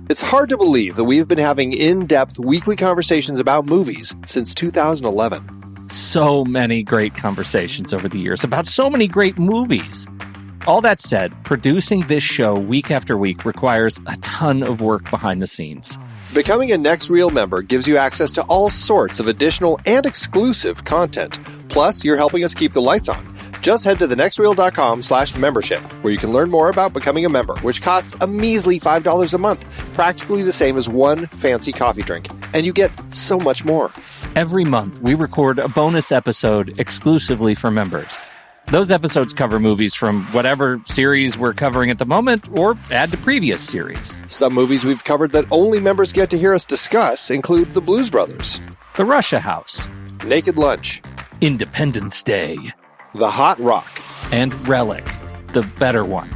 It's hard to believe that we've been having in-depth weekly conversations about movies since 2011. So many great conversations over the years about so many great movies. All that said, producing this show week after week requires a ton of work behind the scenes. Becoming a Next Reel member gives you access to all sorts of additional and exclusive content. Plus, you're helping us keep the lights on. Just head to thenextreel.com/membership, where you can learn more about becoming a member, which costs a measly $5 a month, practically the same as one fancy coffee drink. And you get so much more. Every month, we record a bonus episode exclusively for members. Those episodes cover movies from whatever series we're covering at the moment, or add to previous series. Some movies we've covered that only members get to hear us discuss include The Blues Brothers, The Russia House, Naked Lunch, Independence Day, The Hot Rock, and Relic, the better one.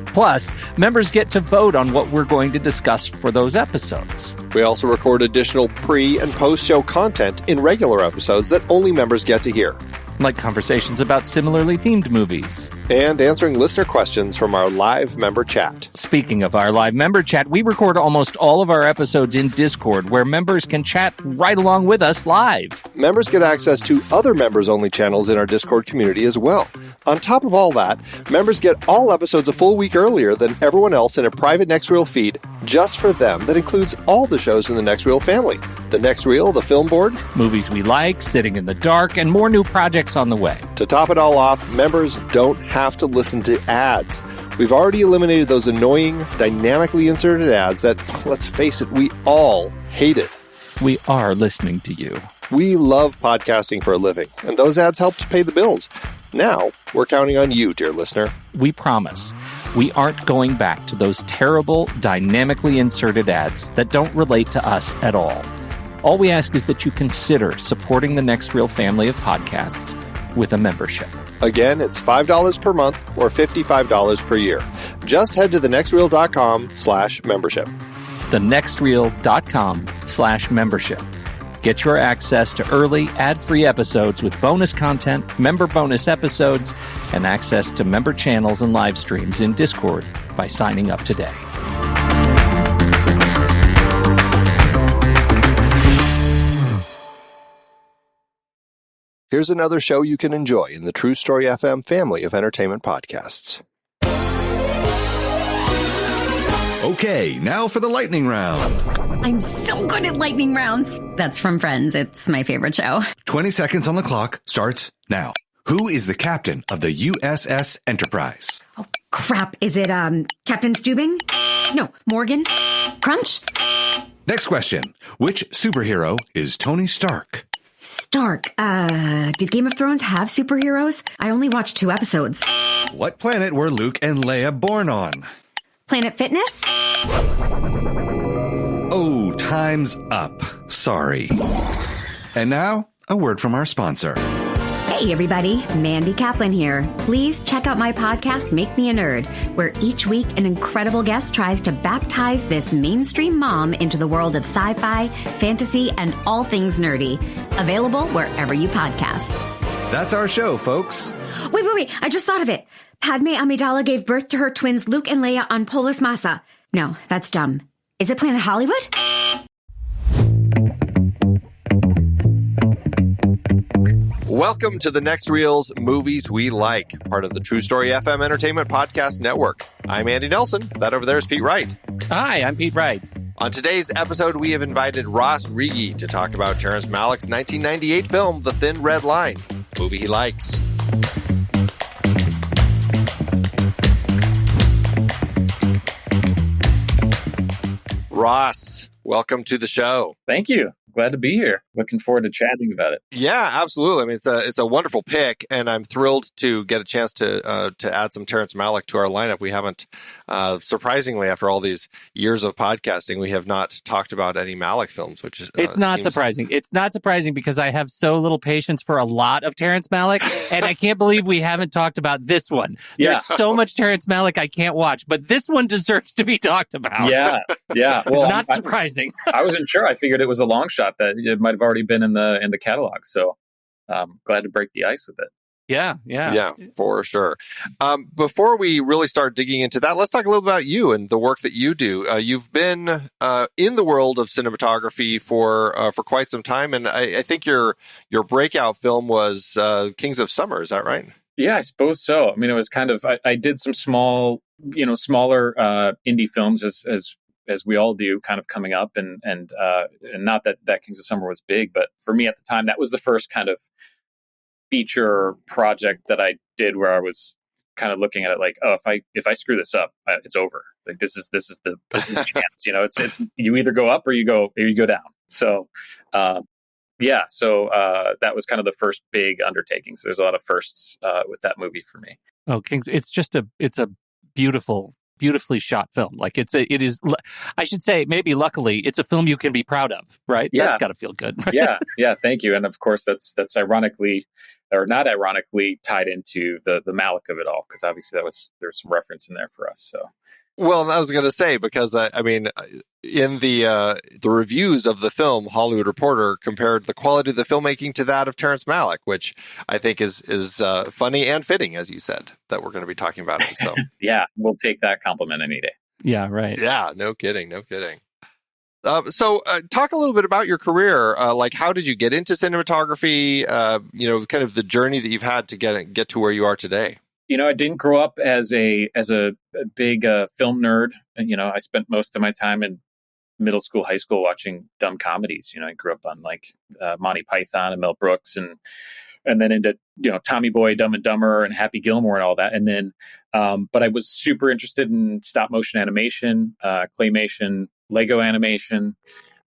Plus, members get to vote on what we're going to discuss for those episodes. We also record additional pre- and post-show content in regular episodes that only members get to hear. Like conversations about similarly themed movies. And answering listener questions from our live member chat. Speaking of our live member chat, we record almost all of our episodes in Discord, where members can chat right along with us live. Members get access to other members-only channels in our Discord community as well. On top of all that, members get all episodes a full week earlier than everyone else in a private Next Reel feed just for them that includes all the shows in the Next Reel family. The Next Reel, the Film Board, movies we like, Sitting in the Dark, and more new projects on the way. To top it all off, members don't have to listen to ads. We've already eliminated those annoying, dynamically inserted ads that, let's face it, we all hated. We are listening to you. We love podcasting for a living, and those ads help to pay the bills. Now, we're counting on you, dear listener. We promise we aren't going back to those terrible, dynamically inserted ads that don't relate to us at all. All we ask is that you consider supporting the Next Reel family of podcasts with a membership. Again, it's $5 per month or $55 per year. Just head to thenextreel.com/membership. thenextreel.com/membership. Get your access to early, ad-free episodes with bonus content, member bonus episodes, and access to member channels and live streams in Discord by signing up today. Here's another show you can enjoy in the True Story FM family of entertainment podcasts. Okay, now for the lightning round. I'm so good at lightning rounds. That's from Friends. It's my favorite show. 20 seconds on the clock starts now. Who is the captain of the USS Enterprise? Oh, crap. Is it, Captain Stubing? No, Morgan? Crunch? Next question. Which superhero is Tony Stark? Stark. Did Game of Thrones have superheroes? I only watched 2 episodes. What planet were Luke and Leia born on? Planet Fitness? Oh, time's up. Sorry. And now, a word from our sponsor. Hey everybody, Mandy Kaplan here. Please check out my podcast, Make Me a Nerd, where each week an incredible guest tries to baptize this mainstream mom into the world of sci-fi, fantasy, and all things nerdy. Available wherever you podcast. That's our show, folks. Wait, I just thought of it. Padme Amidala gave birth to her twins Luke and Leia on Polis Massa. No, that's dumb. Is it Planet Hollywood? Welcome to the Next Reel's Movies We Like, part of the True Story FM Entertainment Podcast Network. I'm Andy Nelson. That over there is Pete Wright. Hi, I'm Pete Wright. On today's episode, we have invited Ross Riege to talk about Terrence Malick's 1998 film, The Thin Red Line, movie he likes. Ross, welcome to the show. Thank you. Glad to be here. Looking forward to chatting about it. Yeah, absolutely. I mean, it's a wonderful pick, and I'm thrilled to get a chance to add some Terrence Malick to our lineup. We haven't, surprisingly, after all these years of podcasting, we have not talked about any Malick films, which is it's not surprising. It's not surprising because I have so little patience for a lot of Terrence Malick, and I can't believe we haven't talked about this one. Yeah. There's so much Terrence Malick I can't watch, but this one deserves to be talked about. Yeah. Well, it's not surprising. I wasn't sure. I figured it was a long shot that it might have already been in the catalog. So glad to break the ice with it. Yeah, yeah. Yeah, for sure. Before we really start digging into that, let's talk a little about you and the work that you do. You've been in the world of cinematography for quite some time, and I think your breakout film was Kings of Summer. Is that right? Yeah, I suppose so. I mean, it was kind of I did some smaller indie films as we all do, kind of coming up, and not that Kings of Summer was big, but for me at the time, that was the first kind of feature project that I did where I was kind of looking at it like, oh, if I screw this up, it's over. Like this is the chance. It's you either go up or you go down. So that was kind of the first big undertaking. So there's a lot of firsts with that movie for me. Oh, Kings! It's a beautifully shot film. Like it is. I should say, maybe luckily, it's a film you can be proud of, right? Yeah. That's got to feel good. Right? Yeah. Thank you. And of course, that's ironically, or not ironically, tied into the Malick of it all, because obviously there's some reference in there for us. So. Well, I was going to say, because I mean, in the reviews of the film, Hollywood Reporter compared the quality of the filmmaking to that of Terrence Malick, which I think is funny and fitting, as you said, that we're going to be talking about it. So yeah, we'll take that compliment any day. Yeah, right. Yeah, no kidding. So talk a little bit about your career. Like, how did you get into cinematography? Kind of the journey that you've had to get to where you are today. I didn't grow up as a big film nerd. And, I spent most of my time in middle school, high school watching dumb comedies. I grew up on like Monty Python and Mel Brooks and then into, Tommy Boy, Dumb and Dumber and Happy Gilmore and all that. And then, but I was super interested in stop motion animation, claymation, Lego animation.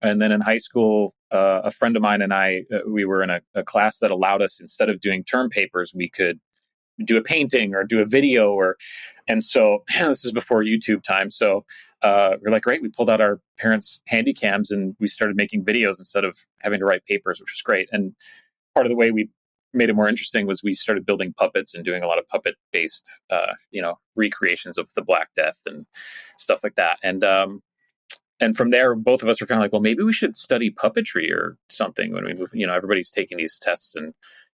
And then in high school, a friend of mine and I, we were in a class that allowed us, instead of doing term papers, we could do a painting or do a video and so this is before YouTube time. So we're like, great. We pulled out our parents' handy cams and we started making videos instead of having to write papers, which was great. And part of the way we made it more interesting was we started building puppets and doing a lot of puppet based, recreations of the Black Death and stuff like that. And from there, both of us were kind of like, well, maybe we should study puppetry or something when we move, everybody's taking these tests and,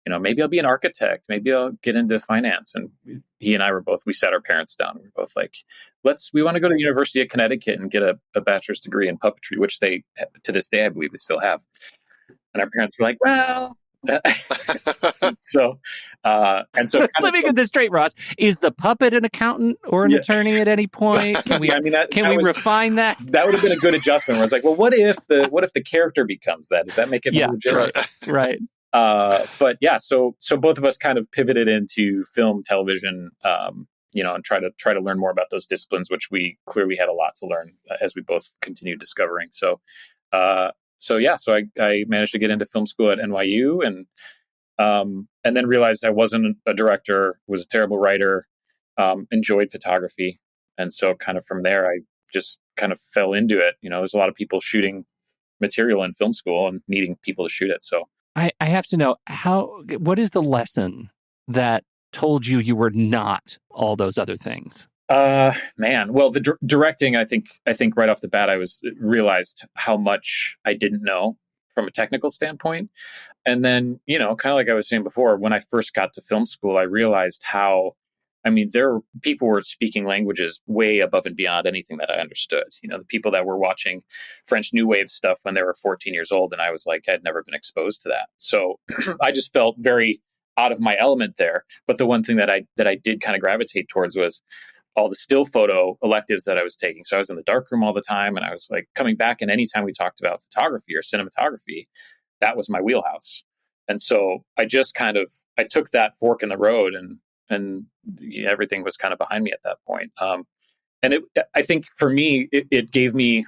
maybe I'll be an architect. Maybe I'll get into finance. And he and I we sat our parents down. We were both like, we want to go to the University of Connecticut and get a bachelor's degree in puppetry, which they, to this day, I believe they still have. And our parents were like, well, so let me get this straight, Ross. Is the puppet an accountant or an attorney at any point? Can we refine that? That would have been a good adjustment where it's like, well, what if the character becomes that? Does that make it more legitimate? Right. But yeah, so both of us kind of pivoted into film, television, and try to learn more about those disciplines, which we clearly had a lot to learn as we both continued discovering. So I managed to get into film school at NYU and then realized I wasn't a director, was a terrible writer, enjoyed photography. And so kind of from there, I just kind of fell into it. There's a lot of people shooting material in film school and needing people to shoot it. So I have to know what is the lesson that told you were not all those other things? Man, well, the directing, I think right off the bat, I realized how much I didn't know from a technical standpoint. And then, kind of like I was saying before, when I first got to film school, I realized people were speaking languages way above and beyond anything that I understood. The people that were watching French New Wave stuff when they were 14 years old. And I was like, I'd never been exposed to that. So I just felt very out of my element there. But the one thing that I did kind of gravitate towards was all the still photo electives that I was taking. So I was in the darkroom all the time and I was like coming back, and anytime we talked about photography or cinematography, that was my wheelhouse. And so I just I took that fork in the road and everything was kind of behind me at that point. I think for me, it gave me,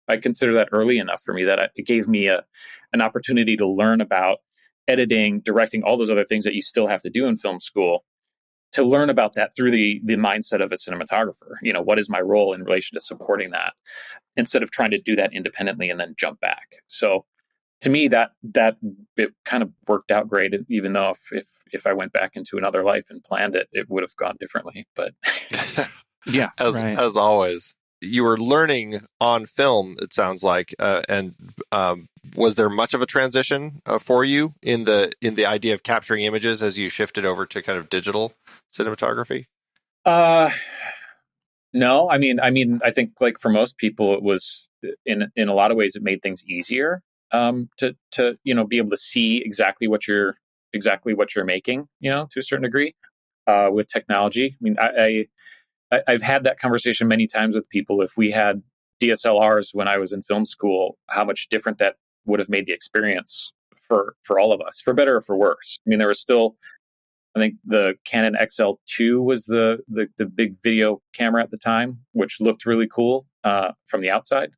I consider that early enough for me that it gave me an opportunity to learn about editing, directing, all those other things that you still have to do in film school, to learn about that through the mindset of a cinematographer. What is my role in relation to supporting that, instead of trying to do that independently and then jump back. So to me, that it kind of worked out great, even though if I went back into another life and planned it, it would have gone differently. But as always. you were learning on film, it sounds like, and was there much of a transition for you in the idea of capturing images as you shifted over to kind of digital cinematography? No, I mean, I think like for most people, it was in a lot of ways it made things easier to be able to see exactly what you're making, to a certain degree with technology. I mean, I've had that conversation many times with people. If we had DSLRs when I was in film school, how much different that would have made the experience for all of us, for better or for worse. I mean, there was still, I think the Canon XL2 was the big video camera at the time, which looked really cool from the outside.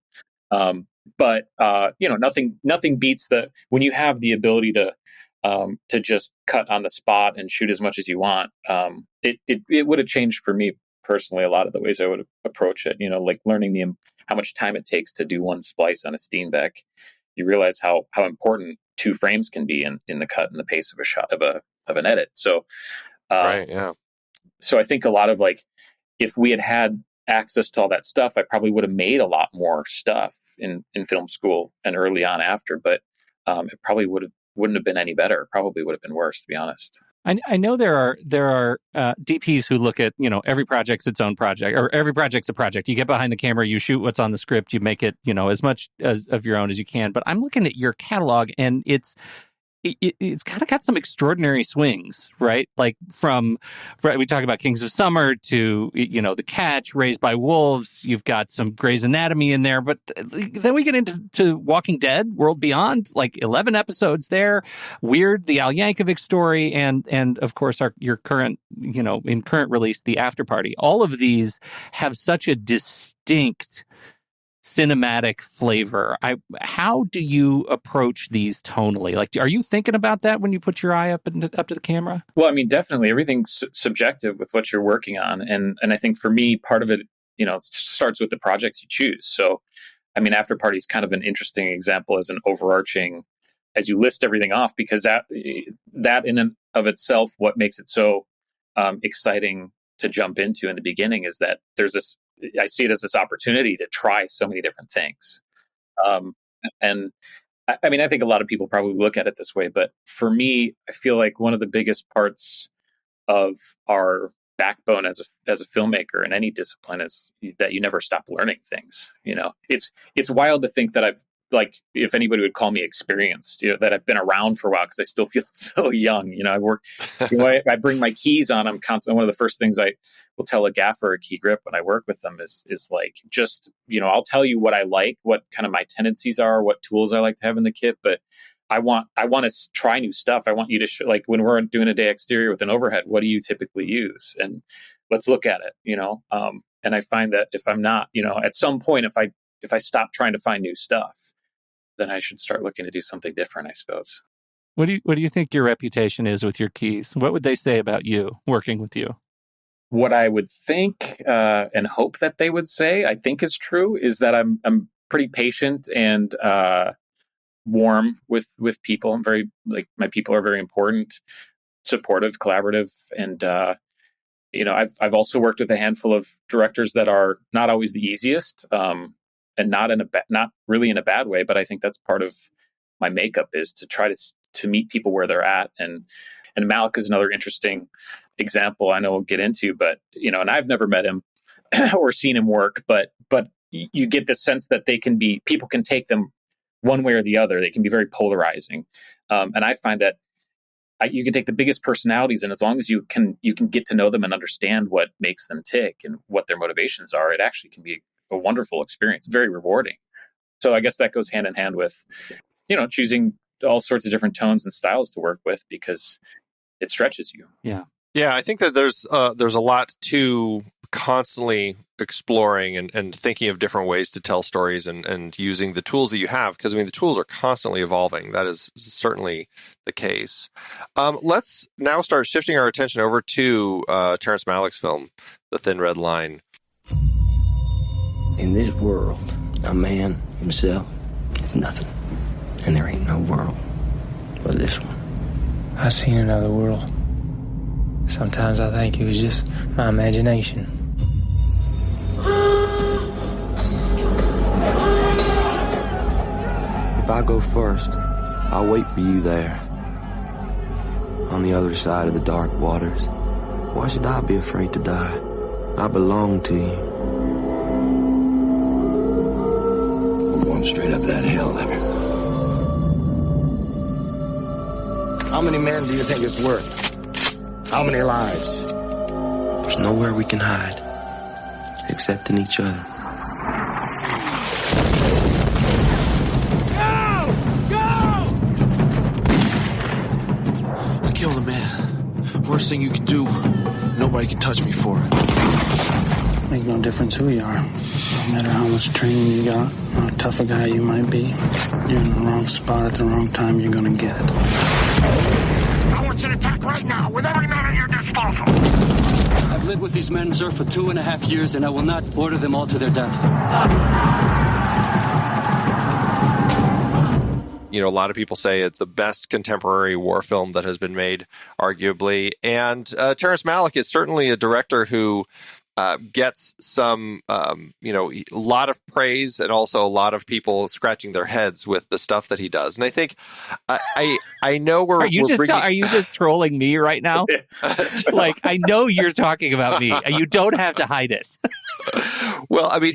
But nothing beats when you have the ability to just cut on the spot and shoot as much as you want. It would have changed for me personally a lot of the ways I would approach it. Like learning how much time it takes to do one splice on a Steenbeck. You realize how important 2 frames can be in the cut and the pace of a shot of an edit. So, right, yeah. So I think a lot of if we had access to all that stuff, I probably would have made a lot more stuff in film school and early on after. But it probably wouldn't have been any better. It probably would have been worse, to be honest. I know there are DPs who look at, every project's its own project, or every project's a project. You get behind the camera, you shoot what's on the script, you make it, as much of your own as you can. But I'm looking at your catalog, and it's kind of got some extraordinary swings, right? Like we talk about Kings of Summer to, The Catch, Raised by Wolves. You've got some Grey's Anatomy in there, but then we get into Walking Dead, World Beyond, like 11 episodes there. Weird, the Al Yankovic story, and of course your current, in current release, The After Party. All of these have such a distinct cinematic flavor. How do you approach these tonally? Like, are you thinking about that when you put your eye up to the camera? Well, I mean, definitely everything's subjective with what you're working on, and I think for me, part of it, starts with the projects you choose. So, I mean, After Party is kind of an interesting example as an overarching, as you list everything off, because that in and of itself, what makes it so exciting to jump into in the beginning is that I see it as this opportunity to try so many different things. And I mean, I think a lot of people probably look at it this way, but for me, I feel like one of the biggest parts of our backbone as a filmmaker in any discipline is that you never stop learning things. It's wild to think that if anybody would call me experienced, that I've been around for a while, because I still feel so young. I work, I bring my keys on. I'm constantly, one of the first things I will tell a gaffer, a key grip, when I work with them is just, I'll tell you what I like, what kind of my tendencies are, what tools I like to have in the kit, but I want to try new stuff. I want you to show, when we're doing a day exterior with an overhead, what do you typically use? And let's look at it, and I find that if I'm not, at some point, if I stop trying to find new stuff, then I should start looking to do something different, I suppose. What do you think your reputation is with your keys? What would they say about you working with you? What I would think and hope that they would say, I think is true, is that I'm pretty patient and warm with people. I'm very, my people are very important, supportive, collaborative, and I've also worked with a handful of directors that are not always the easiest. And not really in a bad way, but I think that's part of my makeup, is to try to meet people where they're at. And Malick is another interesting example I know we'll get into, but and I've never met him or seen him work, but you get the sense that people can take them one way or the other. They can be very polarizing, and I find that you can take the biggest personalities, and as long as you can get to know them and understand what makes them tick and what their motivations are, it actually can be a wonderful experience, very rewarding. So I guess that goes hand in hand with, choosing all sorts of different tones and styles to work with, because it stretches you. Yeah. Yeah, I think that there's a lot to constantly exploring and thinking of different ways to tell stories and using the tools that you have, because, I mean, the tools are constantly evolving. That is certainly the case. Let's now start shifting our attention over to Terrence Malick's film, The Thin Red Line. In this world, a man himself is nothing. And there ain't no world but this one. I've seen another world. Sometimes I think it was just my imagination. If I go first, I'll wait for you there, on the other side of the dark waters. Why should I be afraid to die? I belong to you. We're going straight up that hill then. How many men do you think it's worth? How many lives? There's nowhere we can hide, except in each other. I killed a man. Worst thing you can do. Nobody can touch me for it. Make no difference who you are. No matter how much training you got, how tough a guy you might be, you're in the wrong spot at the wrong time, you're gonna get it. I want you to attack right now, with every man at your disposal. I've lived with these men, sir, for 2.5 years, and I will not order them all to their deaths. You know, a lot of people say it's the best contemporary war film that has been made, arguably. And Terrence Malick is certainly a director who gets some, a lot of praise and also a lot of people scratching their heads with the stuff that he does. And I think I know we're are you just trolling me right now? Like, I know you're talking about me, and you don't have to hide it. Well, I mean,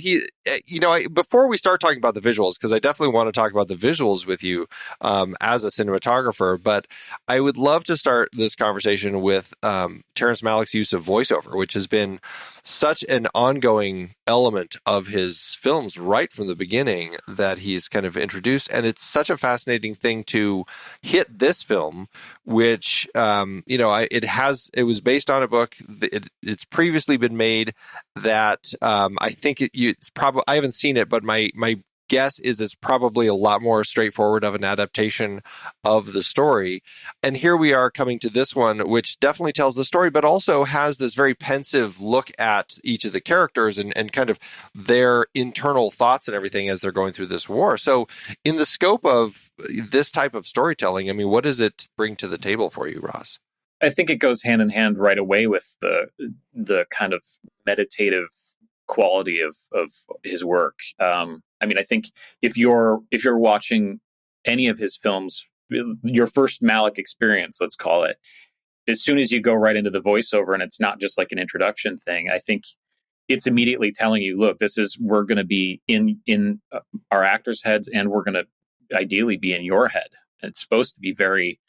before we start talking about the visuals, because I definitely want to talk about the visuals with you as a cinematographer, but I would love to start this conversation with Terrence Malick's use of voiceover, which has been such an ongoing element of his films right from the beginning that he's kind of introduced. And it's such a fascinating thing to hit this film, which, it was based on a book. It's previously been made that I think it's probably, I haven't seen it, but my guess is it's probably a lot more straightforward of an adaptation of the story. And here we are coming to this one, which definitely tells the story, but also has this very pensive look at each of the characters and kind of their internal thoughts and everything as they're going through this war. So in the scope of this type of storytelling, I mean, what does it bring to the table for you, Ross? I think it goes hand in hand right away with the kind of meditative quality of his work. I think if you're watching any of his films, your first Malick experience, let's call it, as soon as you go right into the voiceover and it's not just like an introduction thing, I think it's immediately telling you, look, we're going to be in our actors' heads, and we're going to ideally be in your head. It's supposed to be very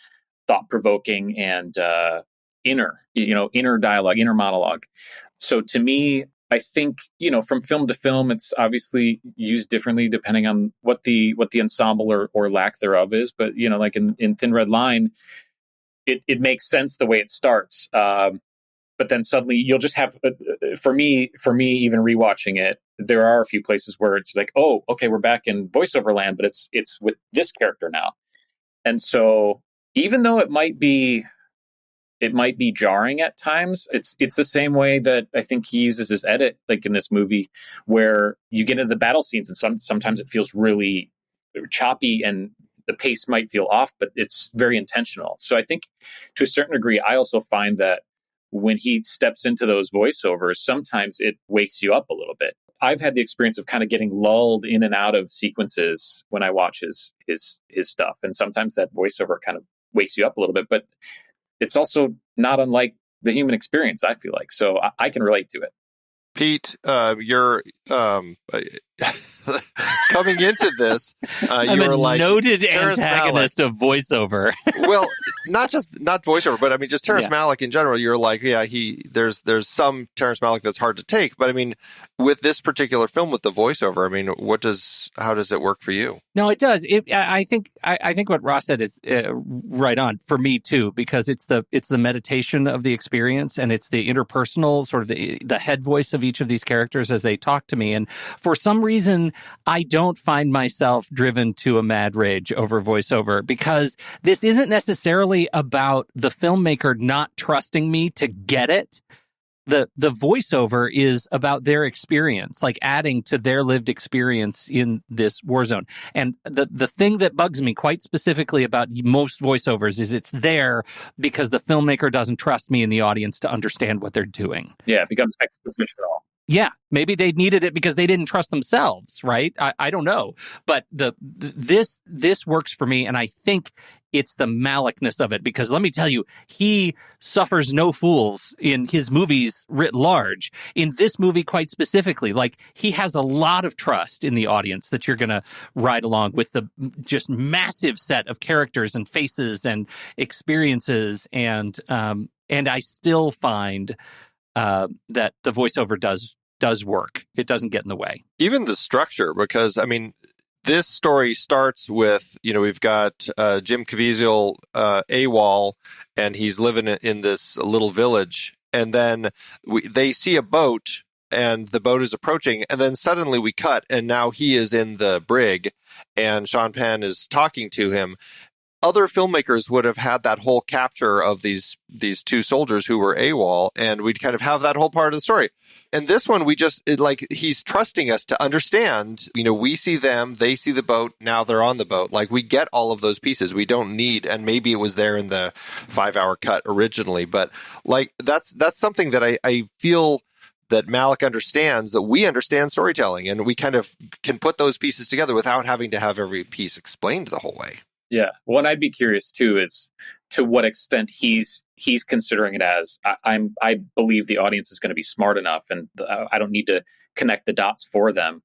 thought-provoking and inner dialogue, inner monologue. So to me, I think, from film to film, it's obviously used differently depending on what the ensemble or lack thereof is. But, like in Thin Red Line, it makes sense the way it starts. But then suddenly you'll just have, for me, even rewatching it, there are a few places where it's like, oh, okay, we're back in voiceover land, but it's with this character now. And so even though it might be jarring at times, it's the same way that I think he uses his edit, like in this movie, where you get into the battle scenes and sometimes it feels really choppy and the pace might feel off, but it's very intentional. So I think to a certain degree, I also find that when he steps into those voiceovers, sometimes it wakes you up a little bit. I've had the experience of kind of getting lulled in and out of sequences when I watch his stuff. And sometimes that voiceover kind of wakes you up a little bit, but it's also not unlike the human experience, I feel like. So I can relate to it. Pete, you're coming into this. I'm you were a like noted Terrence antagonist Malick. of voiceover. Well, not voiceover, but I mean, just Terrence Yeah. Malick in general. You're like, there's some Terrence Malick that's hard to take. But I mean, with this particular film, with the voiceover, I mean, how does it work for you? No, it does. I think what Ross said is right on for me too, because it's the meditation of the experience, and it's the interpersonal sort of the head voice of each of these characters as they talk to me. And for some reason, I don't find myself driven to a mad rage over voiceover, because this isn't necessarily about the filmmaker not trusting me to get it. The voiceover is about their experience, like adding to their lived experience in this war zone. And the thing that bugs me quite specifically about most voiceovers is it's there because the filmmaker doesn't trust me in the audience to understand what they're doing. Yeah, it becomes expositional. Yeah, maybe they needed it because they didn't trust themselves, right? I don't know, but this works for me, and I think it's the Malickness of it, because let me tell you, he suffers no fools in his movies writ large. In this movie, quite specifically, like, he has a lot of trust in the audience that you're going to ride along with the just massive set of characters and faces and experiences, and I still find that the voiceover does work. It doesn't get in the way. Even the structure, because, I mean, this story starts with, we've got Jim Caviezel AWOL, and he's living in this little village. And then they see a boat, and the boat is approaching. And then suddenly we cut, and now he is in the brig, and Sean Penn is talking to him. Other filmmakers would have had that whole capture of these two soldiers who were AWOL, and we'd kind of have that whole part of the story. And this one, he's trusting us to understand, we see them, they see the boat, now they're on the boat. Like, we get all of those pieces. We don't need, and maybe it was there in the 5-hour cut originally, but like, that's something that I feel that Malick understands, that we understand storytelling, and we kind of can put those pieces together without having to have every piece explained the whole way. Yeah. What I'd be curious too is to what extent he's considering it as, I believe the audience is going to be smart enough, and I don't need to connect the dots for them.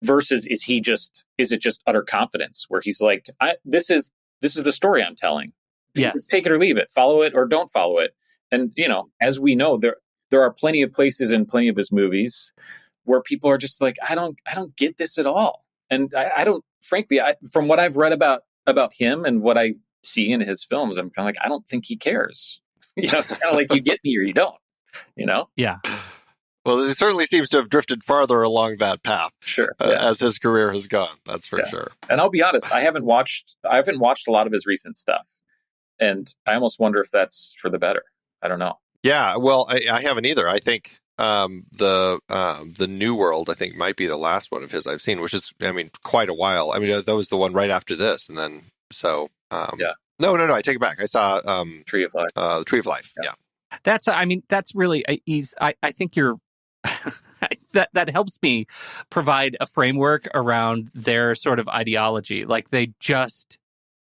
Versus, is it just utter confidence where he's like, this is the story I'm telling. Yeah. Take it or leave it, follow it or don't follow it. And as we know, there are plenty of places in plenty of his movies where people are just like, I don't get this at all. And I don't, frankly, from what I've read about him and what I see in his films, I'm kind of like, I don't think he cares. It's kind of like, you get me or you don't, Yeah. Well, he certainly seems to have drifted farther along that path. Sure. As his career has gone. That's for sure. And I'll be honest, I haven't watched a lot of his recent stuff, and I almost wonder if that's for the better. I don't know. Yeah. Well, I haven't either. I think the New World, I think, might be the last one of his I've seen, which is, quite a while. that was the one right after this, and then yeah. No, I take it back. I saw Tree of Life. The Tree of Life. Yeah. That's really, I think you're, that helps me provide a framework around their sort of ideology. Like, they just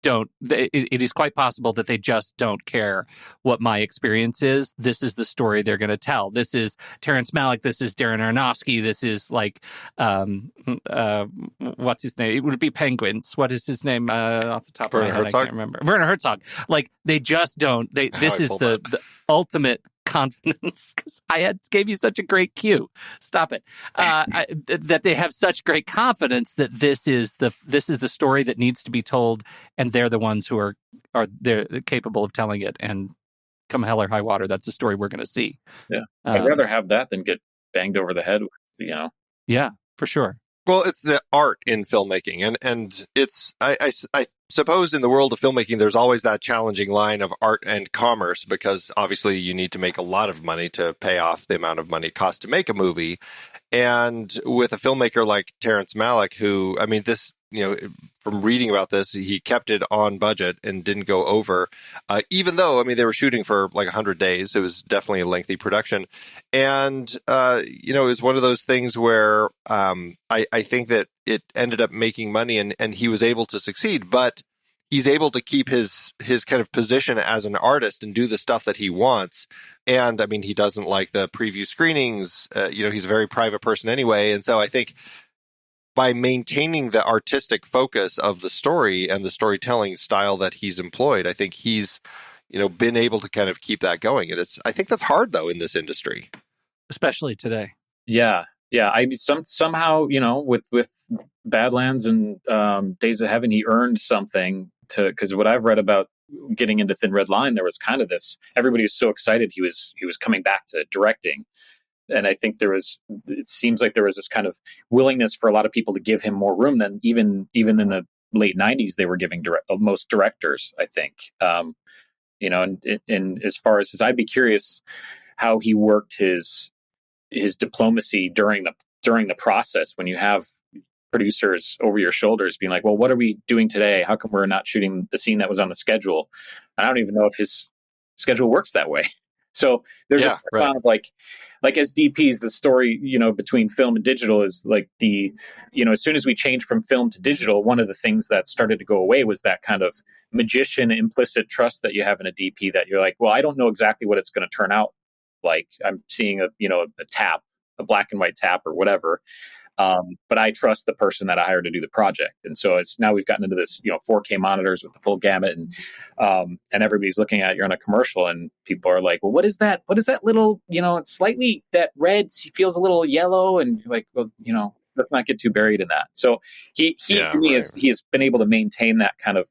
don't, it is quite possible that they just don't care what my experience is. This is the story they're going to tell. This is Terrence Malick. This is Darren Aronofsky. This is like, what's his name? It would be Penguins. What is his name off the top of my head? I can't remember. Werner Herzog. Like, they just don't. This is the ultimate confidence, because I gave you such a great cue. Stop it. That they have such great confidence that this is the story that needs to be told, and they're the ones who are they're capable of telling it. And come hell or high water, that's the story we're going to see. Yeah, I'd rather have that than get banged over the head with, Yeah, for sure. Well, it's the art in filmmaking, and it's I suppose in the world of filmmaking, there's always that challenging line of art and commerce, because obviously you need to make a lot of money to pay off the amount of money it costs to make a movie. And with a filmmaker like Terrence Malick, who, this, from reading about this, he kept it on budget and didn't go over, even though, they were shooting for like 100 days. It was definitely a lengthy production. And, it was one of those things where I think that it ended up making money, and he was able to succeed, but he's able to keep his kind of position as an artist and do the stuff that he wants. And he doesn't like the preview screenings. He's a very private person anyway. And so I think by maintaining the artistic focus of the story and the storytelling style that he's employed, I think he's, been able to kind of keep that going. And I think that's hard, though, in this industry. Especially today. Yeah. Yeah. Somehow, with Badlands and Days of Heaven, he earned something because what I've read about getting into Thin Red Line, there was kind of this, everybody was so excited he was coming back to directing. And I think it seems like there was this kind of willingness for a lot of people to give him more room than even in the late 90s, they were giving most directors, I think. And as far as I'd be curious how he worked his diplomacy during the process, when you have producers over your shoulders being like, well, what are we doing today? How come we're not shooting the scene that was on the schedule? I don't even know if his schedule works that way. So there's a certain amount of like as DPs, the story, between film and digital is like as soon as we changed from film to digital, one of the things that started to go away was that kind of magician implicit trust that you have in a DP, that you're like, well, I don't know exactly what it's going to turn out like. I'm seeing a tap, a black and white tap or whatever. But I trust the person that I hired to do the project. And so now we've gotten into this, 4K monitors with the full gamut, and everybody's looking at, you're on a commercial and people are like, well, what is that? What is that little, it's slightly, that red feels a little yellow. And you're like, well, let's not get too buried in that. So he has been able to maintain that kind of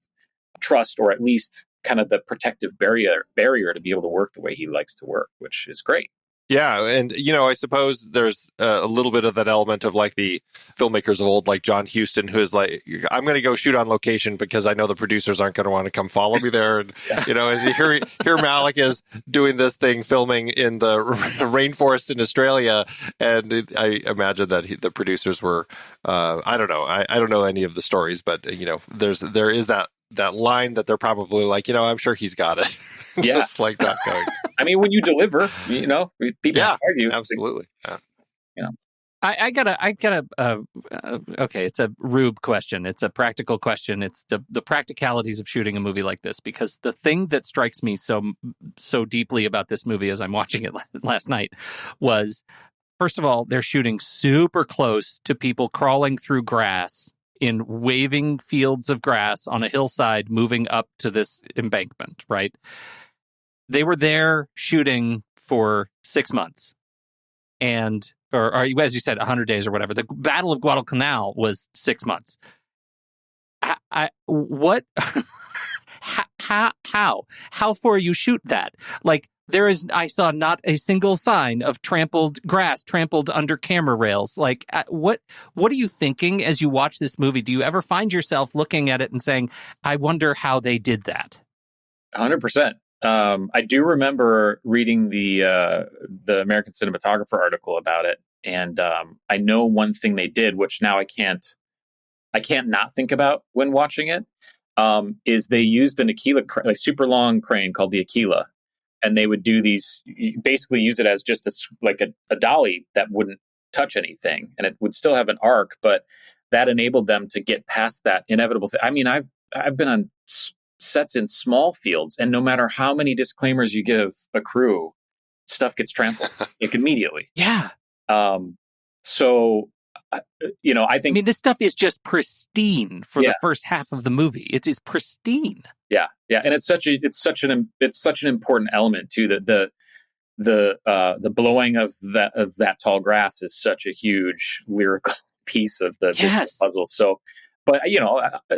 trust, or at least kind of the protective barrier to be able to work the way he likes to work, which is great. Yeah, and I suppose there's a little bit of that element of like the filmmakers of old, like John Huston, who is like, I'm going to go shoot on location because I know the producers aren't going to want to come follow me there. And and here Malick is doing this thing, filming in the rainforest in Australia, and I imagine that the producers were, I don't know, I don't know any of the stories, but there is that line that they're probably like, I'm sure he's got it. Yeah. Just like that going. I mean, when you deliver, people argue. Absolutely. I gotta, okay, it's a Rube question. It's a practical question. It's the practicalities of shooting a movie like this, because the thing that strikes me so deeply about this movie as I'm watching it last night was, first of all, they're shooting super close to people crawling through grass in waving fields of grass on a hillside moving up to this embankment, right? They were there shooting for 6 months. Or as you said, 100 days or whatever. The Battle of Guadalcanal was 6 months. What? How far you shoot that? Like, I saw not a single sign of trampled grass, trampled under camera rails. Like, what are you thinking as you watch this movie? Do you ever find yourself looking at it and saying, I wonder how they did that? 100%. I do remember reading the American Cinematographer article about it. And I know one thing they did, which now I can't not think about when watching it, is they used an Aquila, like super long crane called the Aquila. And they would do these, basically use it as just a dolly that wouldn't touch anything. And it would still have an arc, but that enabled them to get past that inevitable thing. I mean, I've been on sets in small fields, and no matter how many disclaimers you give a crew, stuff gets trampled like immediately. Yeah. So, I think, I mean, this stuff is just pristine for the first half of the movie. It is pristine. Yeah. Yeah. And it's such an important element too, that the blowing of that tall grass is such a huge lyrical piece of the puzzle. So, but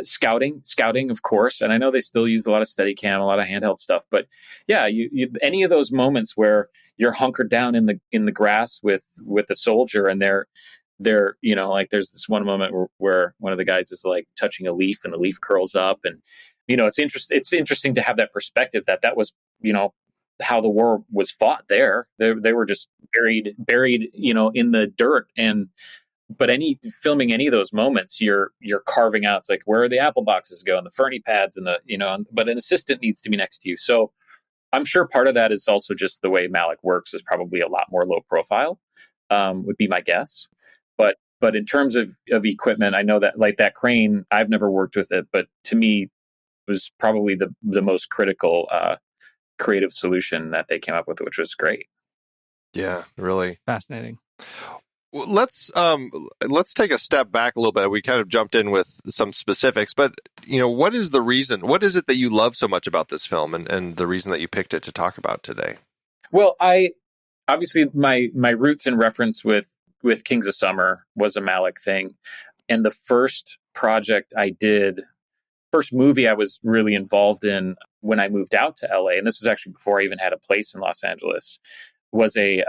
scouting, of course, and I know they still use a lot of Steadicam, a lot of handheld stuff. But yeah, you any of those moments where you're hunkered down in the grass with a soldier, and they're like, there's this one moment where one of the guys is like touching a leaf, and the leaf curls up, and it's interesting to have that perspective that was how the war was fought there. They were just buried in the dirt, but filming any of those moments, you're carving out. It's like, where are the apple boxes go, and the Fernie pads, and but an assistant needs to be next to you. So I'm sure part of that is also just the way Malick works is probably a lot more low profile, would be my guess. But in terms of equipment, I know that, like, that crane, I've never worked with it, but to me was probably the most critical creative solution that they came up with, which was great. Yeah, really fascinating. Well, let's take a step back a little bit. We kind of jumped in with some specifics, but what is the reason? What is it that you love so much about this film, and the reason that you picked it to talk about today? Well, obviously my roots and reference with Kings of Summer was a Malick thing, and the first movie I was really involved in when I moved out to LA, and this was actually before I even had a place in Los Angeles, was a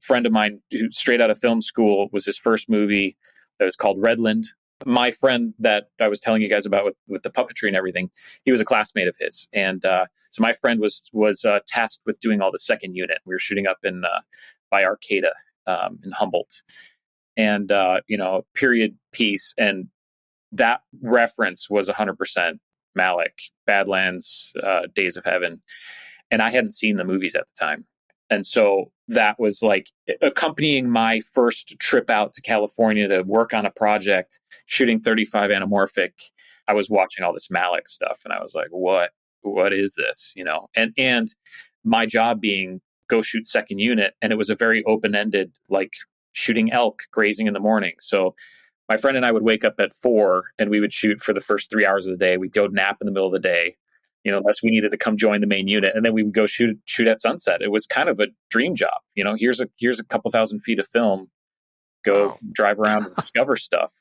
friend of mine who, straight out of film school, was his first movie that was called Redland. My friend that I was telling you guys about with the puppetry and everything, he was a classmate of his. And so my friend was tasked with doing all the second unit. We were shooting up by Arcata in Humboldt, and period piece. And that reference was 100% Malick, Badlands, Days of Heaven. And I hadn't seen the movies at the time. And so that was like accompanying my first trip out to California to work on a project, shooting 35 anamorphic. I was watching all this Malick stuff and I was like, what is this? You know, and my job being go shoot second unit. And it was a very open-ended, like shooting elk grazing in the morning. So my friend and I would wake up at 4 and we would shoot for the first 3 hours of the day. We'd go nap in the middle of the day, you know, unless we needed to come join the main unit. And then we would go shoot at sunset. It was kind of a dream job. You know, here's a couple thousand feet of film, go drive around and discover stuff.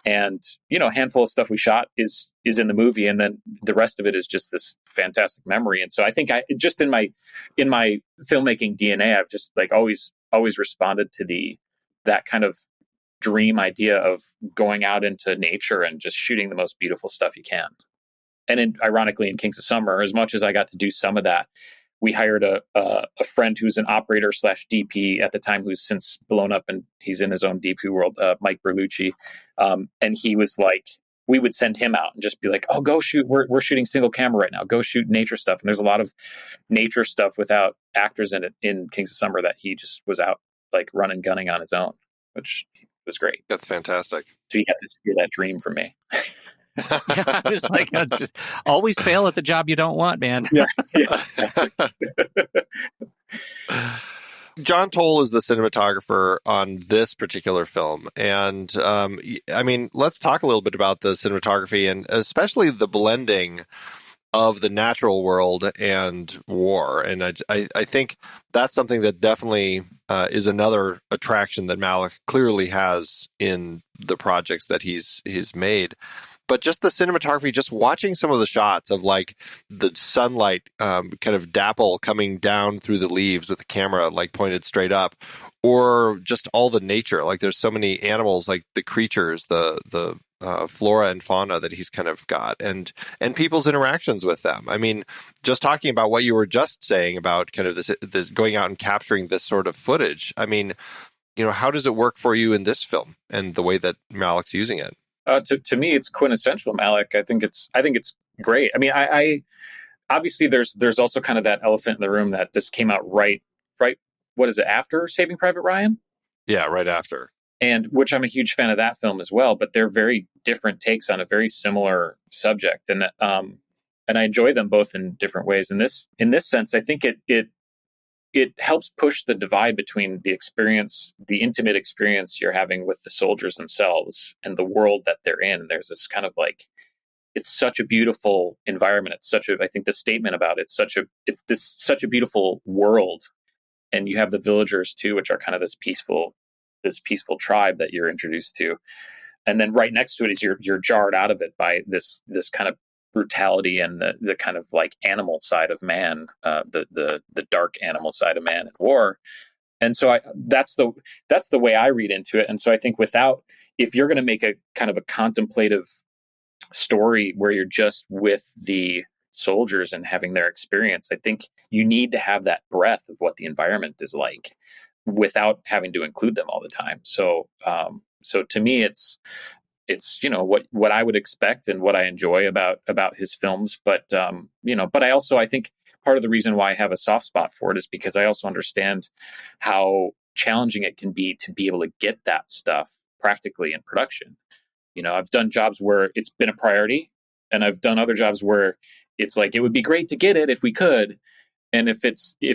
And, you know, a handful of stuff we shot is in the movie. And then the rest of it is just this fantastic memory. And so I think just in my filmmaking DNA, I've just like always responded to that kind of dream idea of going out into nature and just shooting the most beautiful stuff you can. And ironically, in Kings of Summer, as much as I got to do some of that, we hired a friend who's an operator / DP at the time, who's since blown up and he's in his own DP world, Mike Berlucci. And he was like, we would send him out and just be like, oh, go shoot. We're shooting single camera right now. Go shoot nature stuff. And there's a lot of nature stuff without actors in it in Kings of Summer that he just was out like running, gunning on his own, which was great. That's fantastic. So he got to steal that dream from me. Yeah, I was like, just always fail at the job you don't want, man. Yeah, exactly. John Toll is the cinematographer on this particular film. And I mean, let's talk a little bit about the cinematography and especially the blending of the natural world and war. And I think that's something that definitely is another attraction that Malick clearly has in the projects that he's made. But just the cinematography, just watching some of the shots of like the sunlight kind of dapple coming down through the leaves with the camera like pointed straight up, or just all the nature. Like there's so many animals, like the creatures, the flora and fauna that he's kind of got, and people's interactions with them. I mean, just talking about what you were just saying about kind of this going out and capturing this sort of footage. I mean, you know, how does it work for you in this film and the way that Malick's using it? To me, it's quintessential Malick. I think it's great. I mean, I obviously there's also kind of that elephant in the room that this came out right. What is it, after Saving Private Ryan? Yeah, right after. And which I'm a huge fan of that film as well. But they're very different takes on a very similar subject, and I enjoy them both in different ways. In this sense, I think it helps push the divide between the intimate experience you're having with the soldiers themselves and the world that they're in. There's this kind of like, it's such a beautiful environment. I think the statement about it's such a beautiful world. And you have the villagers too, which are kind of this peaceful tribe that you're introduced to. And then right next to it is you're jarred out of it by this kind of brutality and the kind of like animal side of man, the dark animal side of man in war. And so that's the way I read into it. And so I think if you're going to make a kind of a contemplative story where you're just with the soldiers and having their experience, I think you need to have that breadth of what the environment is like without having to include them all the time. So to me, it's you know what I would expect and what I enjoy about his films. But but I think part of the reason why I have a soft spot for it is because I also understand how challenging it can be to be able to get that stuff practically in production. You know, I've done jobs where it's been a priority, and I've done other jobs where it's like it would be great to get it if we could. And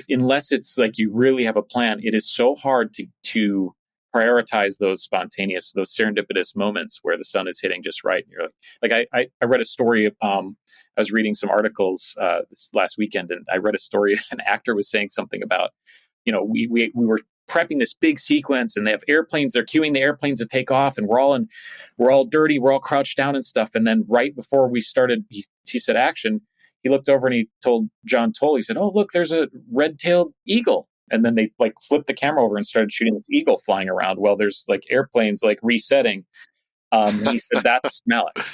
unless it's like you really have a plan, it is so hard to prioritize those serendipitous moments where the sun is hitting just right. And you're like I read a story. I was reading some articles this last weekend, and I read a story. An actor was saying something about, you know, we were prepping this big sequence, and they have airplanes. They're queuing the airplanes to take off, and we're all dirty. We're all crouched down and stuff. And then right before we started, he said action. He looked over and he told John Toll, he said, "Oh, look, there's a red-tailed eagle." And then they like flipped the camera over and started shooting this eagle flying around while there's like airplanes like resetting. And he said, "That's Malick."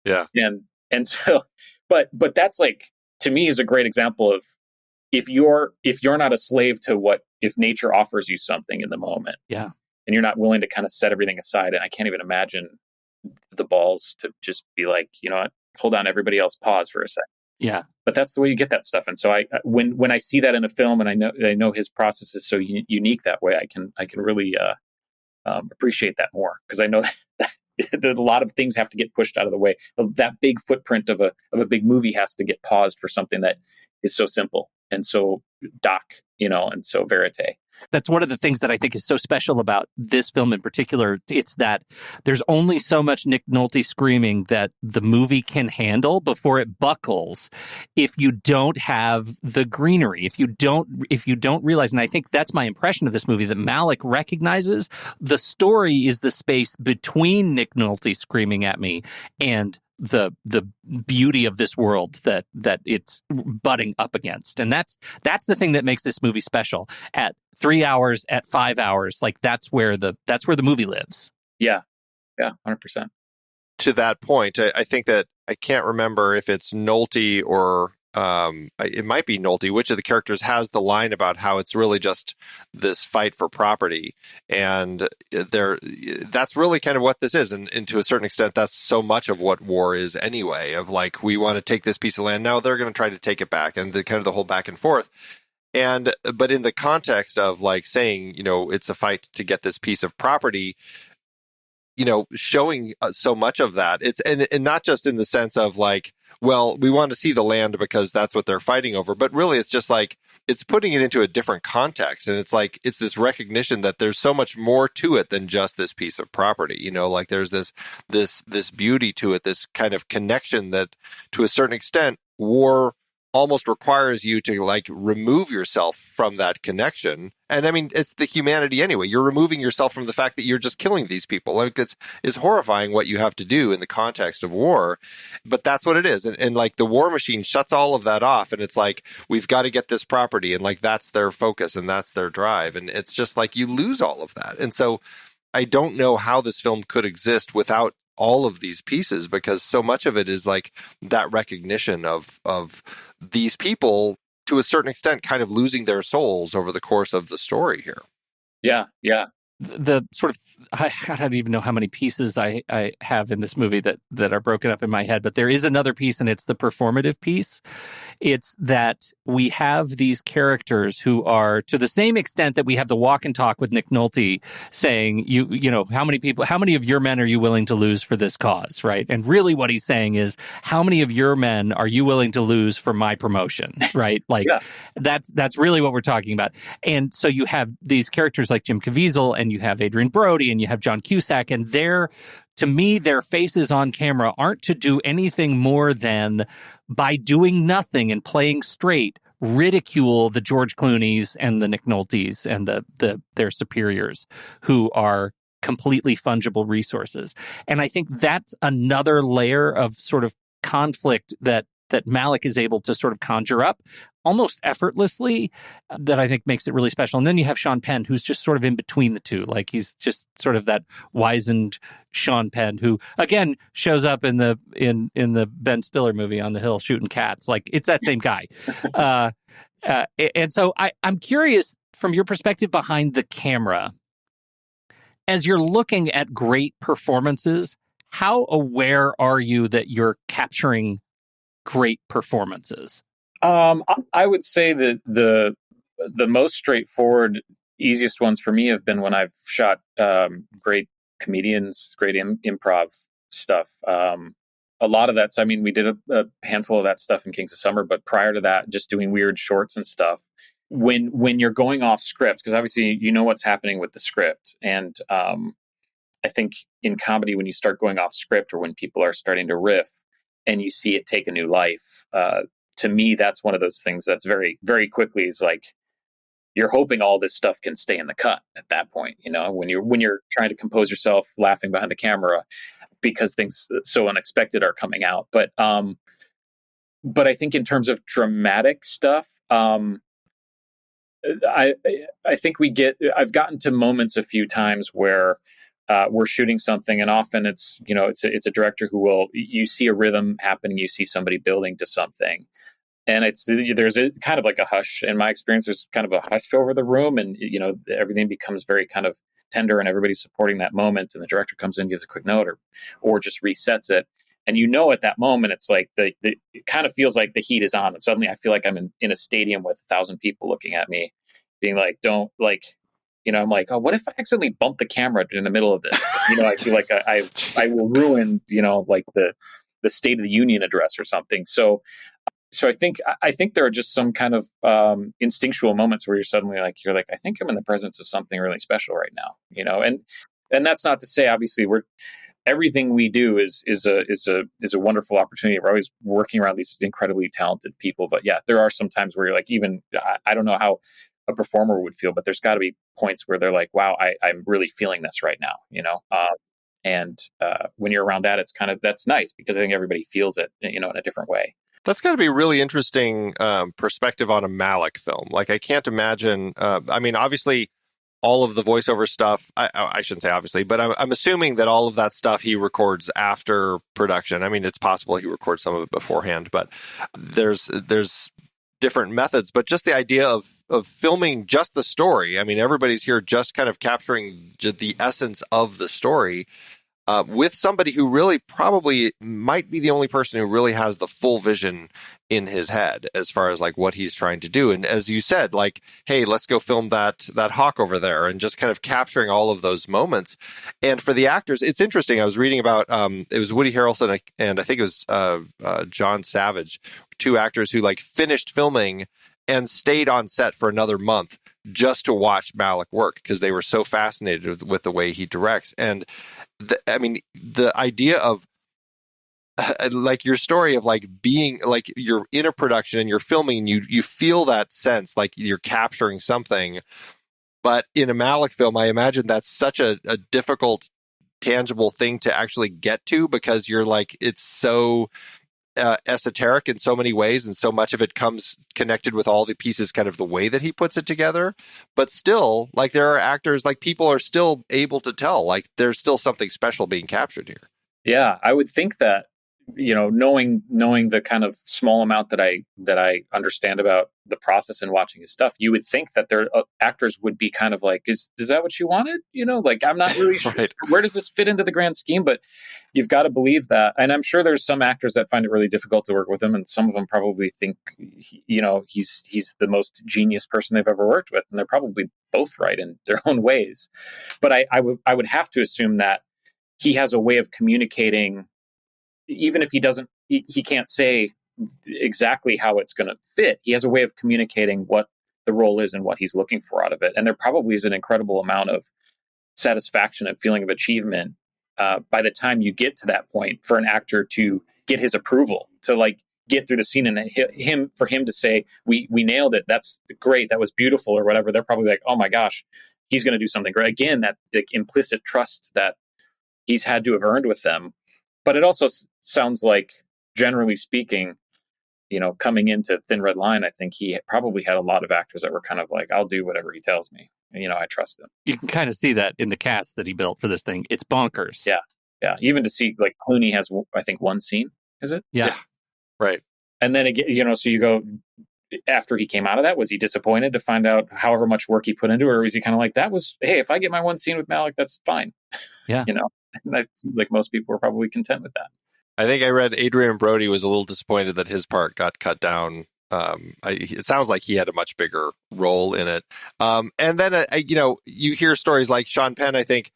Yeah. And so, but that's like, to me, is a great example of if you're not a slave to if nature offers you something in the moment. Yeah. And you're not willing to kind of set everything aside. And I can't even imagine the balls to just be like, you know what, hold on, everybody else, pause for a second. Yeah. But that's the way you get that stuff. And so when I see that in a film, and I know his process is so unique that way, I can really appreciate that more, because I know that a lot of things have to get pushed out of the way. That big footprint of a big movie has to get paused for something that is so simple and so and so verite. That's one of the things that I think is so special about this film in particular. It's that there's only so much Nick Nolte screaming that the movie can handle before it buckles if you don't have the greenery, if you don't realize, and I think that's my impression of this movie, that Malick recognizes the story is the space between Nick Nolte screaming at me and the beauty of this world that it's butting up against. And that's the thing that makes this movie special. At 3 hours, at 5 hours, like that's where the movie lives. Yeah 100%. To that point, I think that I can't remember if it's Nolte or it might be Nolte, which of the characters has the line about how it's really just this fight for property. And that's really kind of what this is. And to a certain extent, that's so much of what war is anyway, of like, we want to take this piece of land. Now they're going to try to take it back, and the whole back and forth. But in the context of like saying, it's a fight to get this piece of property, showing so much of that, it's and not just in the sense of like, well, we want to see the land because that's what they're fighting over, but really it's just like, it's putting it into a different context. And it's like, it's this recognition that there's so much more to it than just this piece of property, like there's this beauty to it, this kind of connection that to a certain extent, war almost requires you to like remove yourself from that connection. And I mean, it's the humanity anyway. You're removing yourself from the fact that you're just killing these people. Like it's horrifying what you have to do in the context of war, but that's what it is. And like the war machine shuts all of that off, and it's like, we've got to get this property, and like that's their focus and that's their drive. And it's just like, you lose all of that. And so I don't know how this film could exist without all of these pieces, because so much of it is like that recognition of these people to a certain extent kind of losing their souls over the course of the story here. Yeah. The sort of, I don't even know how many pieces I have in this movie that are broken up in my head, but there is another piece, and it's the performative piece. It's that we have these characters who are, to the same extent that we have the walk and talk with Nick Nolte saying, how many of your men are you willing to lose for this cause, right? And really what he's saying is, how many of your men are you willing to lose for my promotion, right? Like, that's really what we're talking about. And so you have these characters like Jim Caviezel, and you have Adrian Brody, and you have John Cusack, and to me, their faces on camera aren't to do anything more than, by doing nothing and playing straight, ridicule the George Clooney's and the Nick Nolte's and their superiors, who are completely fungible resources. And I think that's another layer of sort of conflict that Malick is able to sort of conjure up almost effortlessly, that I think makes it really special. And then you have Sean Penn, who's just sort of in between the two. Like, he's just sort of that wizened Sean Penn, who again shows up in the Ben Stiller movie On the Hill shooting cats. Like, it's that same guy. And so I'm curious, from your perspective behind the camera, as you're looking at great performances, how aware are you that you're capturing great performances? I would say that the most straightforward, easiest ones for me have been when I've shot great comedians, great improv stuff. A lot of that's, I mean, we did a handful of that stuff in Kings of Summer, but prior to that, just doing weird shorts and stuff. When you're going off script, because obviously you know what's happening with the script, and I think in comedy, when you start going off script, or when people are starting to riff and you see it take a new life, to me, that's one of those things that's very, very quickly is like, you're hoping all this stuff can stay in the cut at that point, when you're trying to compose yourself laughing behind the camera because things so unexpected are coming out. But I think in terms of dramatic stuff, I think I've gotten to moments a few times where we're shooting something, and often it's a director who you see a rhythm happening, you see somebody building to something, and there's a kind of like a hush. In my experience, there's kind of a hush over the room, and everything becomes very kind of tender, and everybody's supporting that moment, and the director comes in, gives a quick note, or just resets it, And at that moment, it's like it kind of feels like the heat is on. And suddenly I feel like I'm in a stadium with 1,000 people looking at me being like, don't like, I'm like, oh, what if I accidentally bump the camera in the middle of this? I feel like I will ruin, like the State of the Union address or something. So I think there are just some kind of instinctual moments where you're suddenly like, I think I'm in the presence of something really special right now, and that's not to say, obviously, everything we do is a wonderful opportunity. We're always working around these incredibly talented people, but yeah, there are some times where you're like, even I don't know how a performer would feel, but there's got to be points where they're like, wow, I'm really feeling this right now, and when you're around that, it's that's nice because I think everybody feels it, in a different way. That's got to be a really interesting perspective on a Malick film. Like, I can't imagine. Obviously, all of the voiceover stuff, I shouldn't say obviously, but I'm assuming that all of that stuff he records after production. I mean, it's possible he records some of it beforehand, but there's different methods. But just the idea of filming just the story. I mean, everybody's here just kind of capturing the essence of the story. With somebody who really probably might be the only person who really has the full vision in his head as far as like what he's trying to do. And as you said, like, hey, let's go film that hawk over there, and just kind of capturing all of those moments. And for the actors, it's interesting. I was reading about, it was Woody Harrelson and I think it was John Savage, two actors who like finished filming and stayed on set for another month just to watch Malick work because they were so fascinated with the way he directs. And the idea of like your story of like being like you're in a production and you're filming, you feel that sense like you're capturing something. But in a Malick film, I imagine that's such a difficult, tangible thing to actually get to because you're like, it's so esoteric in so many ways, and so much of it comes connected with all the pieces, kind of the way that he puts it together. But still, like, there are actors, like, people are still able to tell, like, there's still something special being captured here. Yeah, I would think that, knowing the kind of small amount that I understand about the process and watching his stuff, you would think that their actors would be kind of like, is that what you wanted? Like, I'm not really sure. Right. Where does this fit into the grand scheme? But you've got to believe that. And I'm sure there's some actors that find it really difficult to work with him. And some of them probably think, he's the most genius person they've ever worked with. And they're probably both right in their own ways. But I would have to assume that he has a way of communicating, even if he can't say exactly how it's going to fit. He has a way of communicating what the role is and what he's looking for out of it. And there probably is an incredible amount of satisfaction and feeling of achievement by the time you get to that point for an actor to get his approval, to like get through the scene, and for him to say, we nailed it. That's great. That was beautiful, or whatever. They're probably like, oh my gosh, he's going to do something great. Again, that like, implicit trust that he's had to have earned with them. But it also sounds like, generally speaking, coming into Thin Red Line, I think he probably had a lot of actors that were kind of like, I'll do whatever he tells me. And, I trust him. You can kind of see that in the cast that he built for this thing. It's bonkers. Yeah. Yeah. Even to see, like, Clooney has, I think, one scene, is it? Yeah. Right. And then, again, so you go, after he came out of that, was he disappointed to find out however much work he put into it? Or was he kind of like, hey, if I get my one scene with Malick, that's fine. Yeah. And that seems like most people were probably content with that. I think I read Adrian Brody was a little disappointed that his part got cut down. It sounds like he had a much bigger role in it. And then, you hear stories like Sean Penn, I think,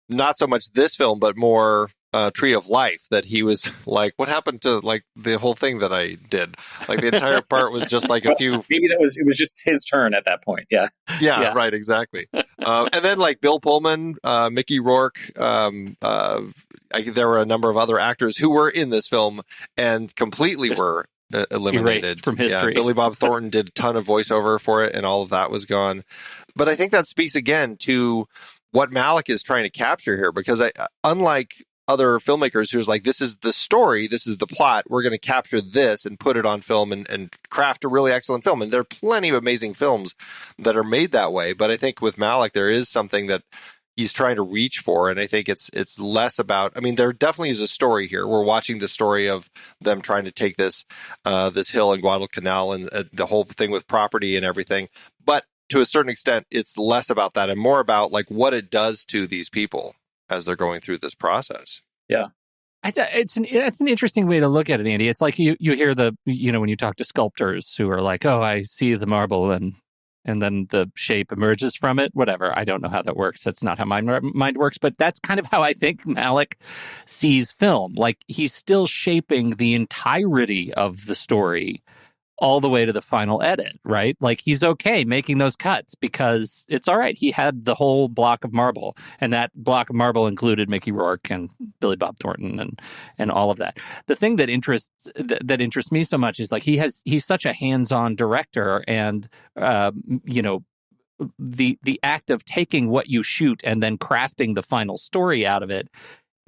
not so much this film, but more Tree of Life, that he was like, what happened to like the whole thing that I did? Like the entire part was just like a few. Maybe it was just his turn at that point. Yeah. Yeah. Right. Exactly. And then like Bill Pullman, Mickey Rourke, there were a number of other actors who were in this film and completely were eliminated from history. Yeah, Billy Bob Thornton did a ton of voiceover for it, and all of that was gone. But I think that speaks again to what Malick is trying to capture here, because unlike other filmmakers who's like, this is the story, this is the plot, we're going to capture this and put it on film and craft a really excellent film. And there are plenty of amazing films that are made that way. But I think with Malick, there is something that he's trying to reach for. And I think it's less about, I mean, there definitely is a story here. We're watching the story of them trying to take this hill in Guadalcanal and the whole thing with property and everything. But to a certain extent, it's less about that and more about like what it does to these people as they're going through this process. Yeah. It's an interesting way to look at it, Andy. It's like you hear when you talk to sculptors who are like, oh, I see the marble and then the shape emerges from it. Whatever. I don't know how that works. That's not how my mind works. But that's kind of how I think Malick sees film. Like, he's still shaping the entirety of the story all the way to the final edit, right? Like, he's okay making those cuts because it's all right. He had the whole block of marble, and that block of marble included Mickey Rourke and Billy Bob Thornton and all of that. The thing that interests me so much is like he's such a hands-on director, and the act of taking what you shoot and then crafting the final story out of it,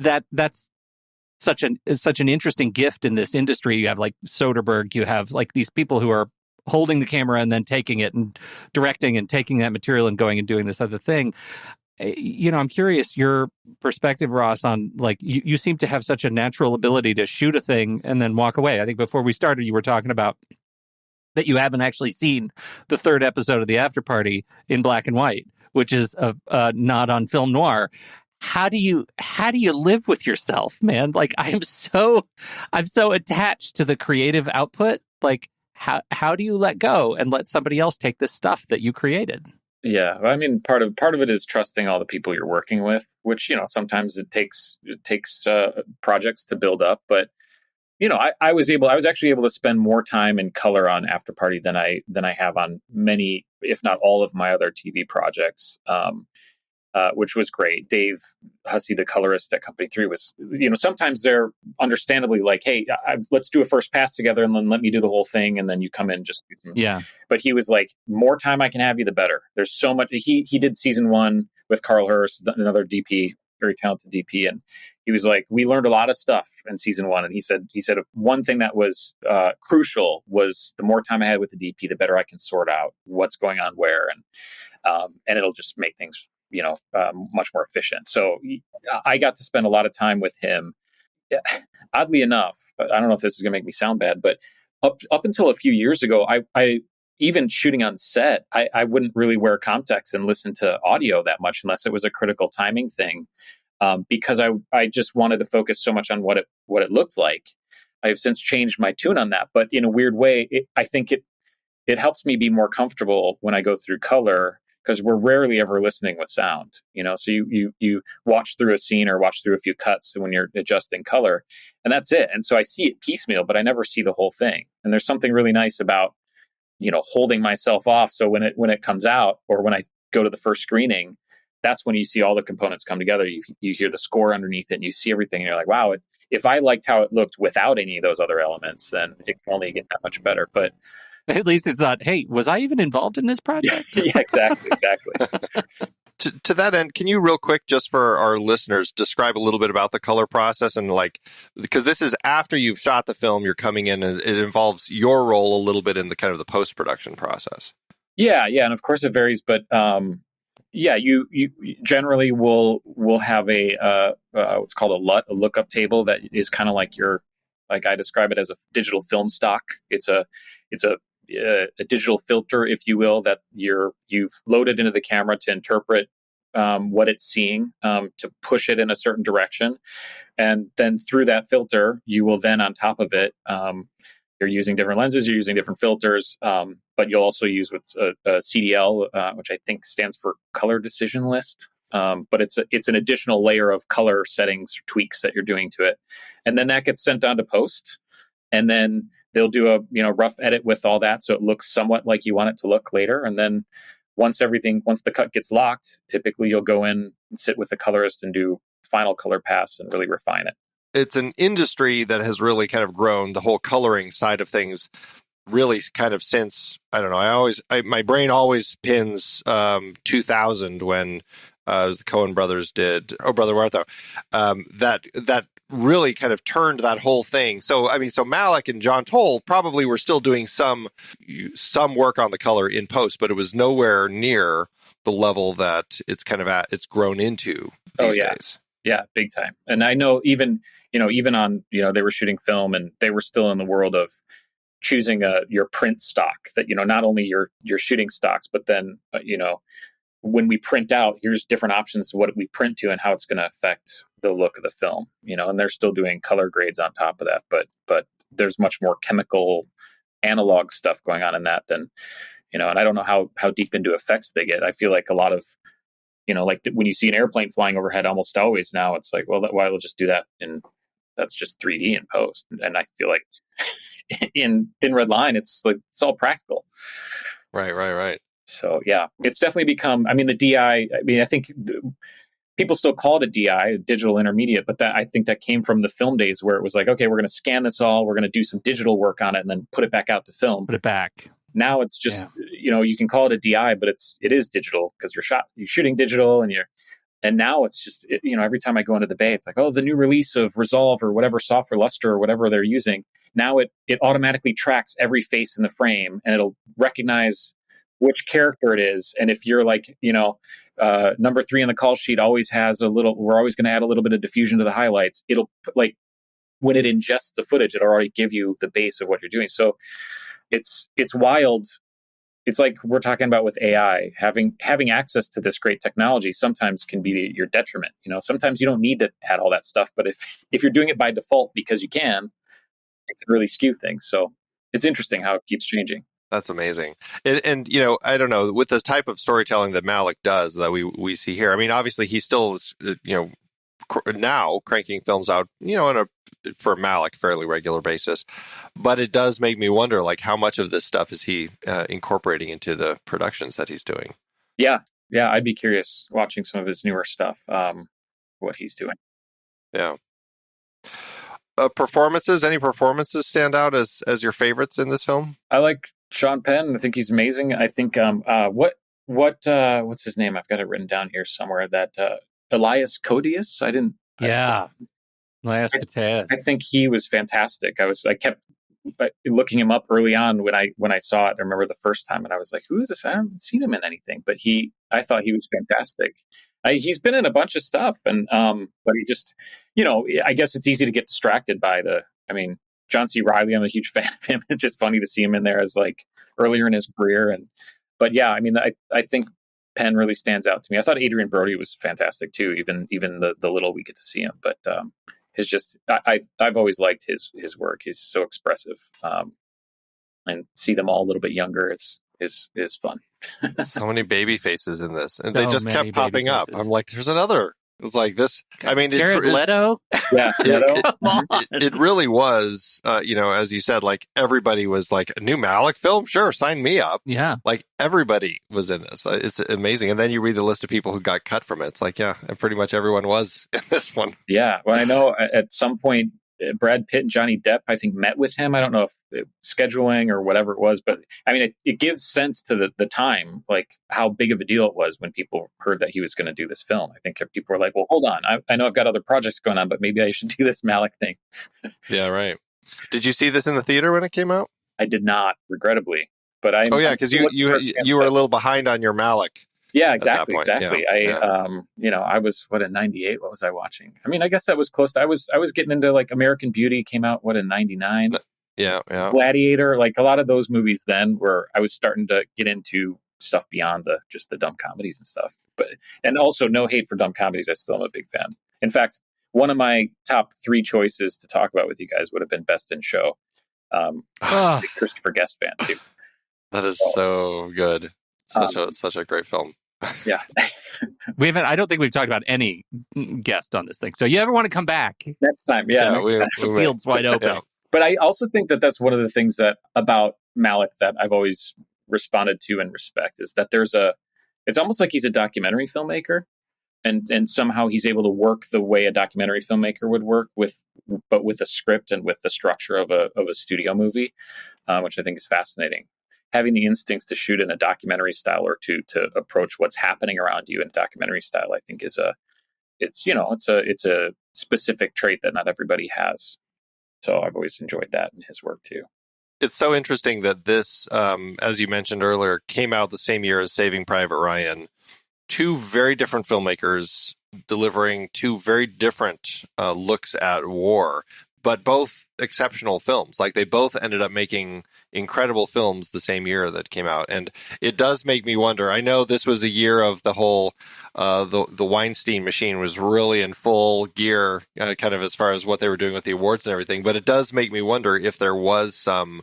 that's such an interesting gift in this industry. You have like Soderbergh, you have like these people who are holding the camera and then taking it and directing and taking that material and going and doing this other thing. I'm curious your perspective, Ross, on like you seem to have such a natural ability to shoot a thing and then walk away. I think before we started, you were talking about that you haven't actually seen the third episode of The After Party in black and white, which is a nod on film noir. How do you live with yourself, man? Like, I'm so attached to the creative output. Like, how do you let go and let somebody else take the stuff that you created? Yeah, I mean, part of it is trusting all the people you're working with, which sometimes it takes projects to build up. But I was actually able to spend more time in color on After Party than I have on many, if not all, of my other TV projects. Which was great. Dave Hussey, the colorist at Company 3, was, sometimes they're understandably like, hey, let's do a first pass together and then let me do the whole thing. And then you come in just. Yeah. But he was like, more time I can have you, the better. There's so much. He did season 1 with Carl Hurst, another DP, very talented DP. And he was like, we learned a lot of stuff in season 1. And he said one thing that was crucial was the more time I had with the DP, the better I can sort out what's going on where. And it'll just make things much more efficient. So I got to spend a lot of time with him. Oddly enough, I don't know if this is going to make me sound bad, but up until a few years ago, I even shooting on set, I wouldn't really wear Comtex and listen to audio that much unless it was a critical timing thing, because I just wanted to focus so much on what it looked like. I've since changed my tune on that, but in a weird way, I think it helps me be more comfortable when I go through color, because we're rarely ever listening with sound, so you watch through a scene or watch through a few cuts when you're adjusting color, and that's it. And so I see it piecemeal, but I never see the whole thing. And there's something really nice about, holding myself off. So when it comes out, or when I go to the first screening, that's when you see all the components come together. You hear the score underneath it and you see everything. And you're like, wow, if I liked how it looked without any of those other elements, then it can only get that much better. But at least it's not, hey, was I even involved in this project? Yeah, exactly. To that end, can you real quick, just for our listeners, describe a little bit about the color process? And because this is after you've shot the film, you're coming in and it involves your role a little bit in the kind of the post-production process. Yeah. And of course it varies, but you generally will have a what's called a LUT, a lookup table, that is kind of like I describe it as a digital film stock. It's a digital filter, if you will, that you've loaded into the camera to interpret what it's seeing, to push it in a certain direction. And then through that filter, you will then, on top of it, you're using different lenses, you're using different filters, but you'll also use what's a CDL, which I think stands for color decision list. But it's an additional layer of color settings, tweaks that you're doing to it. And then that gets sent down to post. And then they'll do a rough edit with all that, so it looks somewhat like you want it to look later. And then once the cut gets locked, typically you'll go in and sit with the colorist and do final color pass and really refine it. It's an industry that has really kind of grown, the whole coloring side of things, really kind of since, I don't know, my brain always pins 2000 when it was the Coen brothers did Oh Brother Where Art Thou, that really kind of turned that whole thing. So Malick and John Toll probably were still doing some work on the color in post, but it was nowhere near the level that it's it's grown into these days. Yeah, big time. And I know even on, they were shooting film and they were still in the world of choosing your print stock, that, not only your shooting stocks, but then, when we print out, here's different options to what we print to and how it's going to affect the look of the film, and they're still doing color grades on top of that, but there's much more chemical analog stuff going on in that than, and I don't know how deep into effects they get. I feel like a lot of, like when you see an airplane flying overhead, almost always now it's like, well, why we'll just do that, and that's just 3D in post. And I feel like in Thin Red Line, it's like it's all practical. Right. So yeah, it's definitely become. I mean, the DI. I think people still call it a DI, digital intermediate, but I think that came from the film days where it was like, okay, we're going to scan this all, we're going to do some digital work on it, and then put it back out to film. Put it back. Now it's just, you can call it a DI, but it is digital because you're shooting digital, and now it's just, every time I go into the bay, it's like, oh, the new release of Resolve or whatever software, Luster or whatever they're using. Now it automatically tracks every face in the frame, and it'll recognize which character it is. And if you're like, number 3 on the call sheet always has we're always going to add a little bit of diffusion to the highlights. It'll, like, when it ingests the footage, it'll already give you the base of what you're doing. So it's wild. It's like we're talking about with AI, having access to this great technology sometimes can be your detriment. Sometimes you don't need to add all that stuff, but if you're doing it by default because you can, it can really skew things. So it's interesting how it keeps changing. That's amazing. And I don't know, with the type of storytelling that Malick does that we see here, I mean, obviously he still is, now cranking films out, for Malick, fairly regular basis. But it does make me wonder, like, how much of this stuff is he incorporating into the productions that he's doing? Yeah. I'd be curious watching some of his newer stuff, what he's doing. Yeah. Performances? Any performances stand out as your favorites in this film? I like Sean Penn. I think he's amazing. I think what's his name? I've got it written down here somewhere. That Elias Koteas. Elias Koteas. I think he was fantastic. I kept looking him up early on when I saw it. I remember the first time, and I was like, "Who is this?" I haven't seen him in anything, but I thought he was fantastic. He's been in a bunch of stuff, and but he just, I guess it's easy to get distracted by John C. Reilly. I'm a huge fan of him. It's just funny to see him in there as like earlier in his career, but yeah, I think Penn really stands out to me. I thought Adrian Brody was fantastic too, even the little we get to see him, but his just I've always liked his work. He's so expressive, and see them all a little bit younger. Is fun. So many baby faces in this, and they just kept popping up. I'm like, there's another. It's like this. I mean, Jared Leto. Yeah, it really was. As you said, like everybody was like, a new Malick film. Sure, sign me up. Yeah, like everybody was in this. It's amazing. And then you read the list of people who got cut from it. It's like, yeah, pretty much everyone was in this one. Yeah. Well, I know at some point Brad Pitt and Johnny Depp, I think, met with him. I don't know if scheduling or whatever it was, but I mean, it gives sense to the time, like how big of a deal it was when people heard that he was going to do this film. I think people were like, well, hold on. I know I've got other projects going on, but maybe I should do this Malick thing. Yeah, right. Did you see this in the theater when it came out? I did not, regrettably. But because you were a little behind on your Malick. Yeah, exactly. Yeah. I was in 98. What was I watching? I mean, I guess that was close to, I was getting into like American Beauty came out, in 99? Yeah. Gladiator, like a lot of those movies then where I was starting to get into stuff beyond just the dumb comedies and stuff. And also no hate for dumb comedies. I still am a big fan. In fact, one of my top 3 choices to talk about with you guys would have been Best in Show. Big Christopher Guest fan too. That is so good. Such a great film. Yeah. I don't think we've talked about any guest on this thing. So you ever want to come back? Next time. Yeah. The field's wide open. Yeah. But I also think that that's one of the things that about Malick that I've always responded to and respect is that it's almost like he's a documentary filmmaker, and somehow he's able to work the way a documentary filmmaker would work but with a script and with the structure of a studio movie, which I think is fascinating. Having the instincts to shoot in a documentary style or to approach what's happening around you in a documentary style, I think it's a specific trait that not everybody has. So I've always enjoyed that in his work too. It's so interesting that this, as you mentioned earlier, came out the same year as Saving Private Ryan. 2 very different filmmakers delivering 2 very different looks at war. but both exceptional films. Like, they both ended up making incredible films the same year that came out. And it does make me wonder. I know this was a year of the whole, the Weinstein machine was really in full gear, kind of as far as what they were doing with the awards and everything. But it does make me wonder if there was some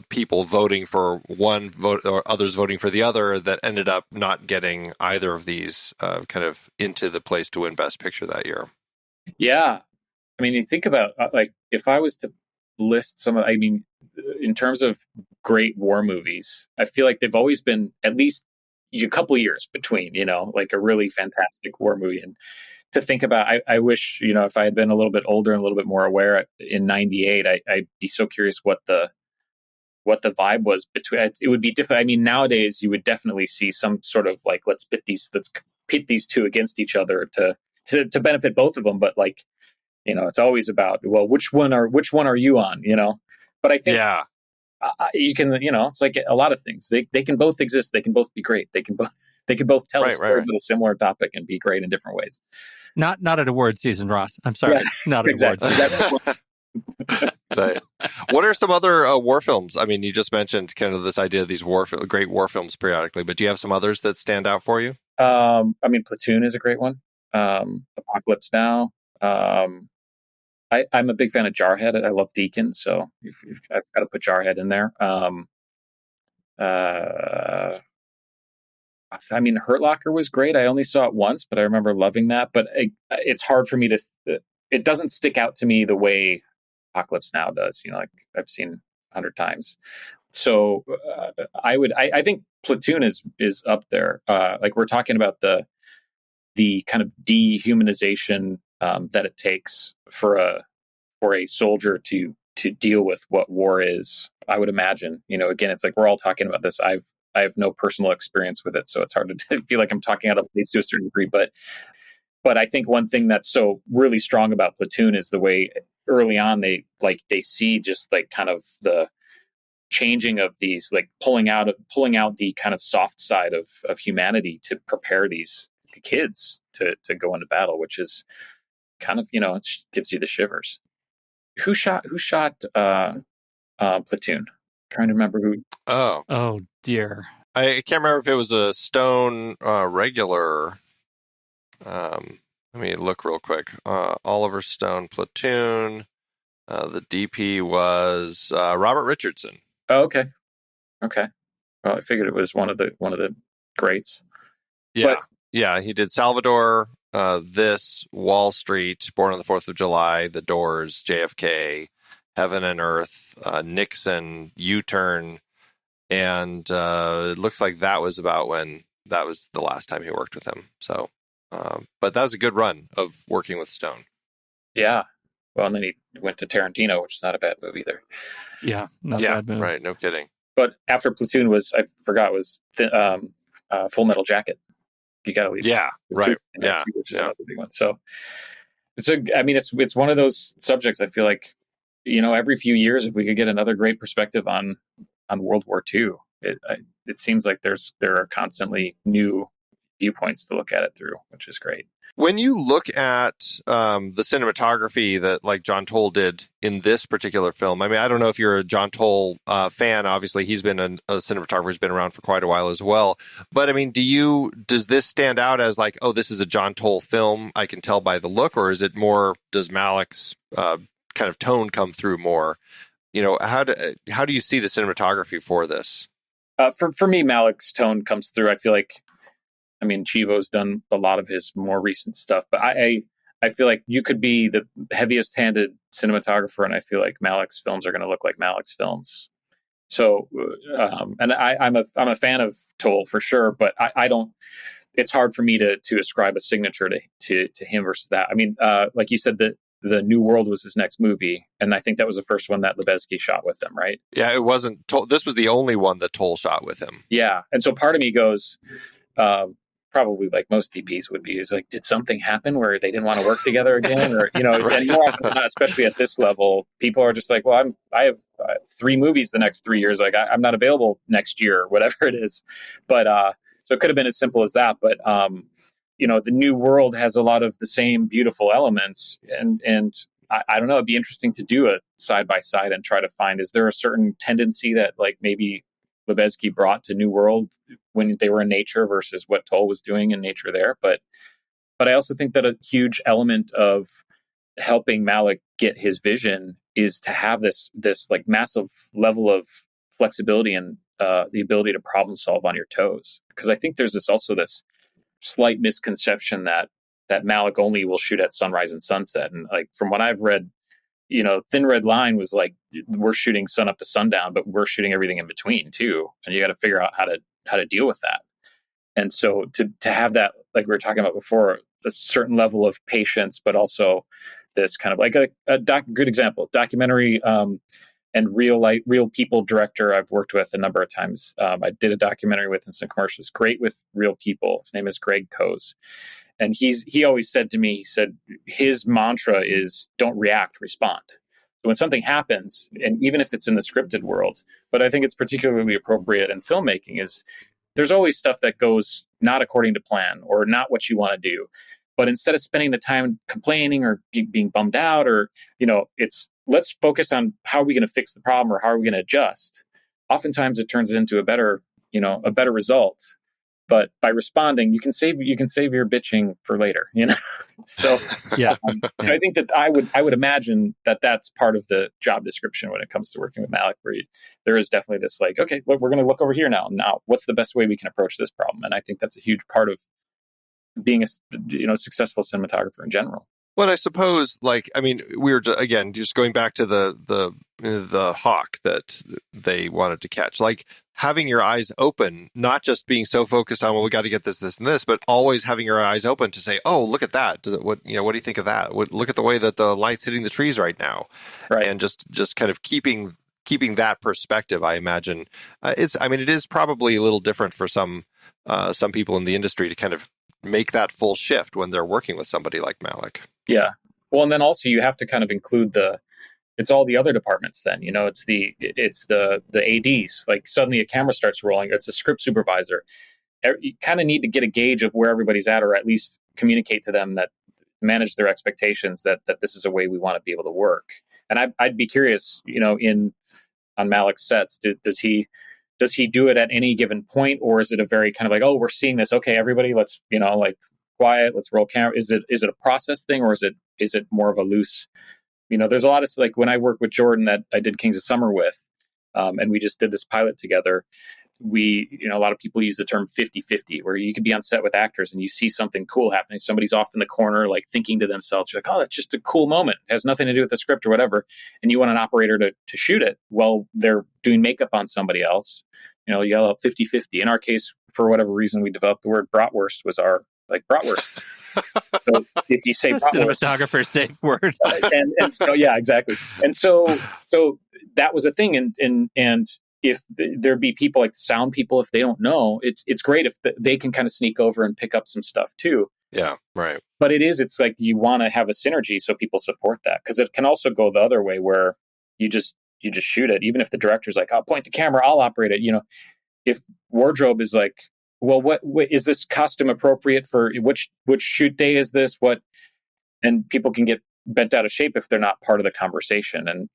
people voting for one vote or others voting for the other that ended up not getting either of these kind of into the place to win Best Picture that year. Yeah. I mean, you think about, like, if I was to list some of, I mean, in terms of great war movies, I feel like they've always been at least a couple years between, like a really fantastic war movie. And to think about, I wish, if I had been a little bit older and a little bit more aware in 98, I'd be so curious what the vibe was between. It would be different. I mean, nowadays you would definitely see some sort of like, let's pit these two against each other to benefit both of them. But like, it's always about, well, which one are you on, but I think you can, it's like a lot of things. They can both exist. They can both be great. They can both tell a story about a similar topic and be great in different ways. Not at award season, Ross. I'm sorry. Yeah, not at exactly. awards. So, what are some other war films? I mean, you just mentioned kind of this idea of these great war films periodically, but do you have some others that stand out for you? I mean, Platoon is a great one. Apocalypse Now. I'm a big fan of Jarhead. I love Deacon, so I've got to put Jarhead in there. I mean, Hurt Locker was great. I only saw it once, but I remember loving that. But it's hard for me to. It doesn't stick out to me the way Apocalypse Now does. Like I've seen 100 times. So I think Platoon is up there. Like we're talking about the kind of dehumanization that it takes for a soldier to deal with what war is. I would imagine, again, it's like we're all talking about this. I have no personal experience with it, so it's hard to feel like I'm talking out of place to a certain degree. But I think one thing that's so really strong about Platoon is the way early on they see just like kind of the changing of these, like pulling out the kind of soft side of humanity to prepare these kids to go into battle, which is kind of, it gives you the shivers. Who shot Platoon? I'm trying to remember who. Oh dear. I can't remember if it was a Stone regular. Let me look real quick. Oliver Stone, Platoon. The DP was Robert Richardson. Oh, okay. Well, I figured it was one of the greats. Yeah, yeah. He did Salvador, this, Wall Street, Born on the 4th of July, The Doors, JFK, Heaven and Earth, Nixon, U-Turn, and it looks like that was about when that was the last time he worked with him. So, but that was a good run of working with Stone. Yeah. Well, and then he went to Tarantino, which is not a bad movie either. Yeah, not a bad movie. Right. No kidding. But after Platoon was Full Metal Jacket. You got to leave. Yeah. Right. Yeah. Which is another big one. So it's one of those subjects. I feel like, every few years, if we could get another great perspective on World War II, it seems like there are constantly new viewpoints to look at it through, which is great. When you look at the cinematography that like John Toll did in this particular film, I mean, I don't know if you're a John Toll fan. Obviously, he's been a cinematographer who's been around for quite a while as well. But I mean, does this stand out as like, oh, this is a John Toll film? I can tell by the look, or is it more? Does Malick's kind of tone come through more? How do you see the cinematography for this? For me, Malick's tone comes through. I feel like. I mean, Chivo's done a lot of his more recent stuff, but I feel like you could be the heaviest-handed cinematographer, and I feel like Malick's films are going to look like Malick's films. So, and I'm a fan of Toll for sure, but I don't. It's hard for me to ascribe a signature to him versus that. I mean, like you said, the New World was his next movie, and I think that was the first one that Lebesky shot with him, right? Yeah, it wasn't. This was the only one that Toll shot with him. Yeah, and so part of me goes. Probably like most DPs would be is like, did something happen where they didn't want to work together again? Or, right. And more often than not, especially at this level, people are just like, well, I have 3 movies the next 3 years. Like I'm not available next year, or whatever it is. But, so it could have been as simple as that. But, the New World has a lot of the same beautiful elements. And I don't know. It'd be interesting to do a side by side and try to find, is there a certain tendency that like maybe Lebesgue brought to New World when they were in nature versus what Toll was doing in nature there. But I also think that a huge element of helping Malick get his vision is to have this like massive level of flexibility and the ability to problem solve on your toes. Because I think there's this slight misconception that Malick only will shoot at sunrise and sunset. And like from what I've read, Thin Red Line was like, we're shooting sun up to sundown, but we're shooting everything in between too. And you got to figure out how to deal with that. And so to have that, like we were talking about before, a certain level of patience, but also this kind of like a good example, documentary and real people director I've worked with a number of times. I did a documentary with in some commercials, great with real people. His name is Greg Coase. And he always said to me, he said his mantra is don't react, respond. So when something happens, and even if it's in the scripted world, but I think it's particularly appropriate in filmmaking, is there's always stuff that goes not according to plan or not what you want to do. But instead of spending the time complaining or being bummed out, or, it's let's focus on how are we going to fix the problem or how are we going to adjust. Oftentimes it turns into a better result. But by responding, you can save your bitching for later, So yeah. I think that I would imagine that that's part of the job description when it comes to working with Malick, where there is definitely this like, okay, well, we're going to look over here now. Now, what's the best way we can approach this problem? And I think that's a huge part of being a successful cinematographer in general. Well, I suppose, we were again just going back to the hawk that they wanted to catch, like having your eyes open, not just being so focused on, well, we got to get this, and this, but always having your eyes open to say, oh, look at that. What do you think of that? Look at the way that the light's hitting the trees right now, right? And just kind of keeping that perspective. I imagine it is probably a little different for some people in the industry to kind of make that full shift when they're working with somebody like Malick. Yeah. Well, and then also you have to kind of include it's all the other departments then, it's the ADs, like suddenly a camera starts rolling, it's a script supervisor. You kind of need to get a gauge of where everybody's at, or at least communicate to them that manage their expectations that this is a way we want to be able to work. And I'd be curious, on Malick's sets, does he do it at any given point, or is it a very kind of like, oh, we're seeing this, okay, everybody, let's, like quiet, let's roll camera? Is it a process thing, or is it more of a loose, there's a lot of, like when I work with Jordan that I did Kings of Summer with, and we just did this pilot together, a lot of people use the term 50-50, where you could be on set with actors and you see something cool happening. Somebody's off in the corner, like thinking to themselves, you're like, oh, that's just a cool moment. It has nothing to do with the script or whatever. And you want an operator to shoot it. Well, they're doing makeup on somebody else. You yell out 50-50. In our case, for whatever reason, we developed the word bratwurst was our bratwurst. So if you say cinematographer safe word. and so, yeah, exactly. And so that was a thing. And if there be people like sound people, if they don't know, it's great if they can kind of sneak over and pick up some stuff too. Yeah, right. But it's like you want to have a synergy so people support that, because it can also go the other way where you just shoot it. Even if the director's like, I'll point the camera, I'll operate it. If wardrobe is like, well, what is this costume appropriate for which shoot day is this? What? And people can get bent out of shape if they're not part of the conversation, and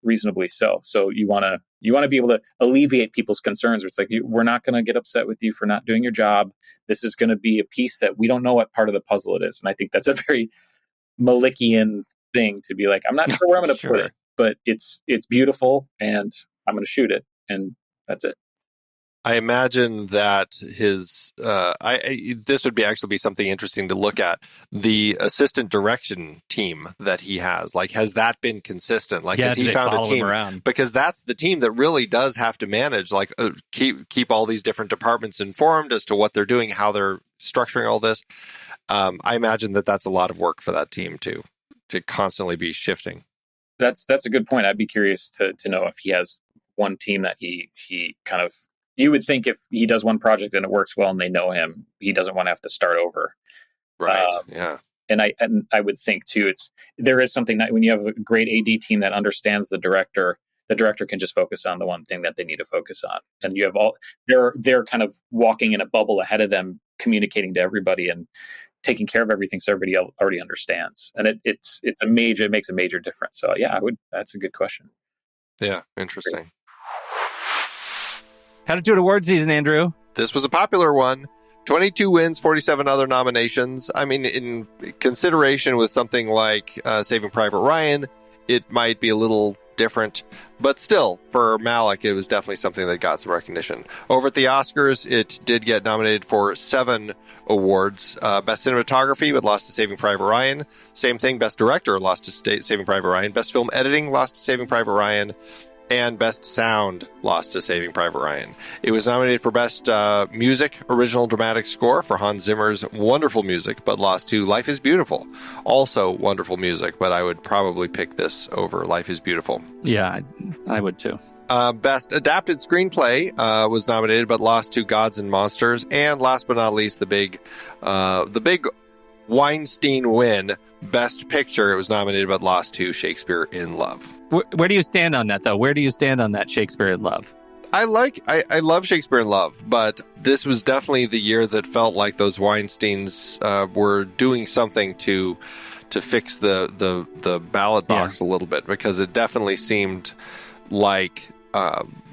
reasonably so. So you want to be able to alleviate people's concerns. Where it's like, we're not going to get upset with you for not doing your job. This is going to be a piece that we don't know what part of the puzzle it is, and I think that's a very Malickian thing to be like, I'm not sure where I'm going to put it, but it's beautiful, and I'm going to shoot it, and that's it. I imagine that this would actually be something interesting to look at. The assistant direction team that he has, like, has that been consistent? Like, has he found a team around? Because that's the team that really does have to manage, like, keep all these different departments informed as to what they're doing, how they're structuring all this. I imagine that's a lot of work for that team to constantly be shifting. That's a good point. I'd be curious to know if he has one team that he kind of. You would think if he does one project and it works well and they know him, he doesn't want to have to start over. Right. Yeah. And I would think too, there is something that when you have a great AD team that understands the director can just focus on the one thing that they need to focus on. And you have they're kind of walking in a bubble ahead of them, communicating to everybody and taking care of everything so everybody already understands. And it makes a major difference. So yeah, that's a good question. Yeah, interesting. How to do it award season, Andrew? This was a popular one. 22 wins, 47 other nominations. I mean, in consideration with something like Saving Private Ryan, it might be a little different. But still, for Malick, it was definitely something that got some recognition. Over at the Oscars, it did get nominated for 7 awards. Best Cinematography, but lost to Saving Private Ryan. Same thing, Best Director, lost to Saving Private Ryan. Best Film Editing, lost to Saving Private Ryan. And Best Sound, lost to Saving Private Ryan. It was nominated for Best Music, Original Dramatic Score for Hans Zimmer's wonderful music, but lost to Life is Beautiful. Also wonderful music, but I would probably pick this over Life is Beautiful. Yeah, I would too. Best Adapted Screenplay was nominated, but lost to Gods and Monsters. And last but not least, the big Weinstein win, Best Picture. It was nominated, but lost to Shakespeare in Love. Where do you stand on that, though? Where do you stand on that Shakespeare in Love? I love Shakespeare in Love, but this was definitely the year that felt like those Weinsteins were doing something to fix the ballot box a little bit, because it definitely seemed like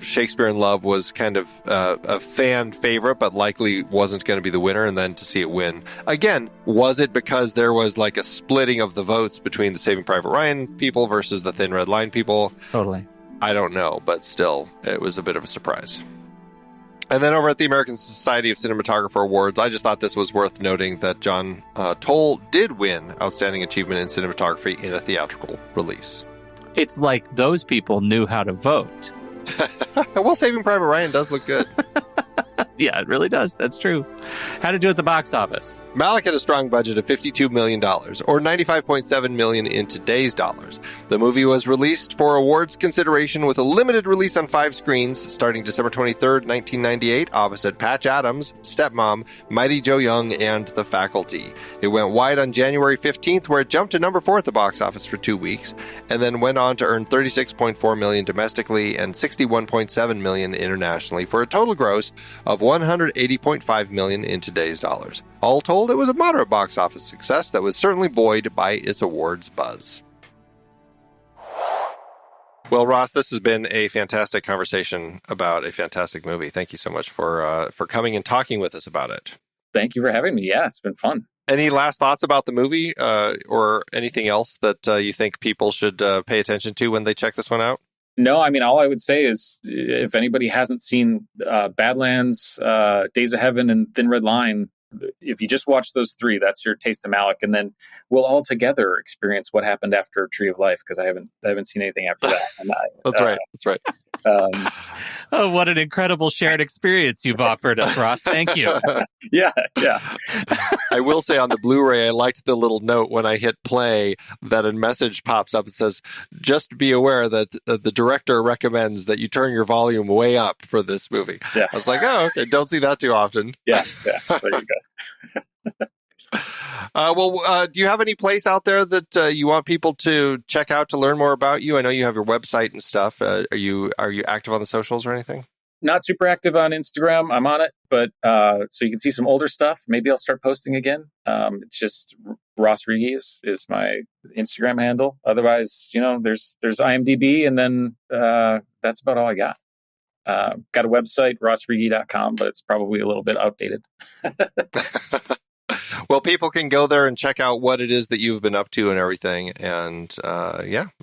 Shakespeare in Love was kind of a fan favorite, but likely wasn't going to be the winner, and then to see it win. Again, was it because there was like a splitting of the votes between the Saving Private Ryan people versus the Thin Red Line people? Totally. I don't know, but still, it was a bit of a surprise. And then over at the American Society of Cinematographer Awards, I just thought this was worth noting that John Toll did win Outstanding Achievement in Cinematography in a theatrical release. It's like those people knew how to vote. Well, Saving Private Ryan does look good. Yeah, it really does. That's true. How to do at the box office. Malick had a strong budget of $52 million, or $95.7 million in today's dollars. The movie was released for awards consideration with a limited release on 5 screens, starting December 23rd, 1998, opposite Patch Adams, Stepmom, Mighty Joe Young, and The Faculty. It went wide on January 15th, where it jumped to number 4 at the box office for 2 weeks, and then went on to earn $36.4 million domestically and $61.7 million internationally, for a total gross of $180.5 million in today's dollars. All told, it was a moderate box office success that was certainly buoyed by its awards buzz. Well, Ross, this has been a fantastic conversation about a fantastic movie. Thank you so much for coming and talking with us about it. Thank you for having me. Yeah, it's been fun. Any last thoughts about the movie or anything else that you think people should pay attention to when they check this one out? No, I mean, all I would say is if anybody hasn't seen Badlands, Days of Heaven, and Thin Red Line, if you just watch those 3, that's your taste of Malick, and then we'll all together experience what happened after Tree of Life, because I haven't seen anything after that. And That's right. Oh, what an incredible shared experience you've offered us, Ross. Thank you. Yeah. I will say on the Blu-ray, I liked the little note when I hit play that a message pops up and says, just be aware that the director recommends that you turn your volume way up for this movie. Yeah. I was like, oh, okay, don't see that too often. Yeah, there you go. Do you have any place out there that you want people to check out to learn more about you? I know you have your website and stuff. Are you active on the socials or anything? Not super active on Instagram. I'm on it, but so you can see some older stuff. Maybe I'll start posting again. It's just Ross Riege is my Instagram handle. Otherwise, there's IMDb, and then that's about all I got. Got a website, rossriege.com, but it's probably a little bit outdated. Well, people can go there and check out what it is that you've been up to and everything. And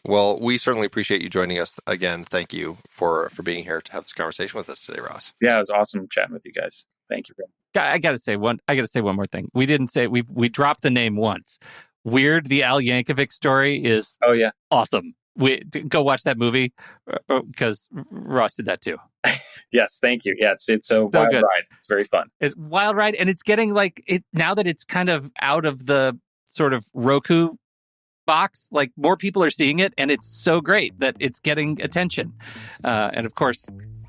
well, we certainly appreciate you joining us again. Thank you for being here to have this conversation with us today, Ross. Yeah, it was awesome chatting with you guys. Thank you. I got to say one more thing. We didn't say we dropped the name once. Weird. The Al Yankovic story is awesome. Go watch that movie because Ross did that too. Yes, thank you. Yeah, it's a wild ride. It's very fun. It's wild ride, and it's getting like it now that it's kind of out of the sort of Roku box. Like more people are seeing it, and it's so great that it's getting attention. And of course,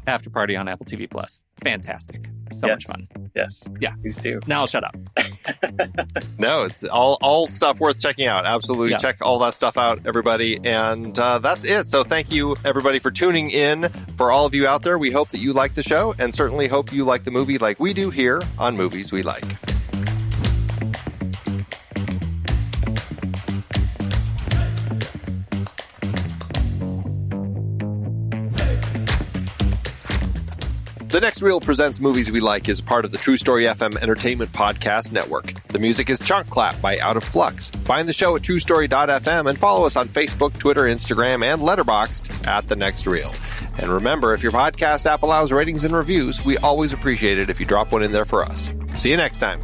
After Party on Apple TV Plus. Fantastic. So much fun. Yes. Yeah. Please do. Now I'll shut up. No, it's all stuff worth checking out. Absolutely. Yeah. Check all that stuff out, everybody. And that's it. So thank you, everybody, for tuning in. For all of you out there, we hope that you like the show and certainly hope you like the movie like we do here on Movies We Like. The Next Reel Presents Movies We Like is part of the True Story FM Entertainment Podcast Network. The music is Chunk Clap by Out of Flux. Find the show at truestory.fm and follow us on Facebook, Twitter, Instagram, and Letterboxd at The Next Reel. And remember, if your podcast app allows ratings and reviews, we always appreciate it if you drop one in there for us. See you next time.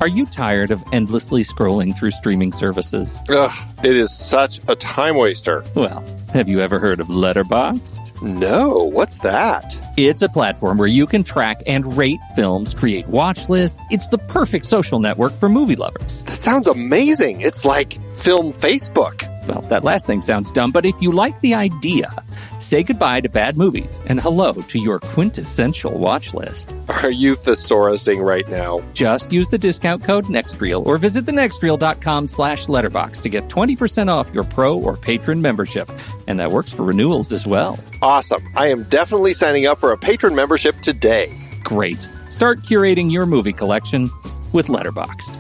Are you tired of endlessly scrolling through streaming services? Ugh, it is such a time waster. Well, have you ever heard of Letterboxd? No, what's that? It's a platform where you can track and rate films, create watch lists. It's the perfect social network for movie lovers. That sounds amazing. It's like Film Facebook. Well, that last thing sounds dumb, but if you like the idea, say goodbye to bad movies and hello to your quintessential watch list. Are you thesaurusing right now? Just use the discount code NEXTREEL or visit thenextreel.com/letterbox to get 20% off your pro or patron membership. And that works for renewals as well. Awesome. I am definitely signing up for a patron membership today. Great. Start curating your movie collection with Letterboxd.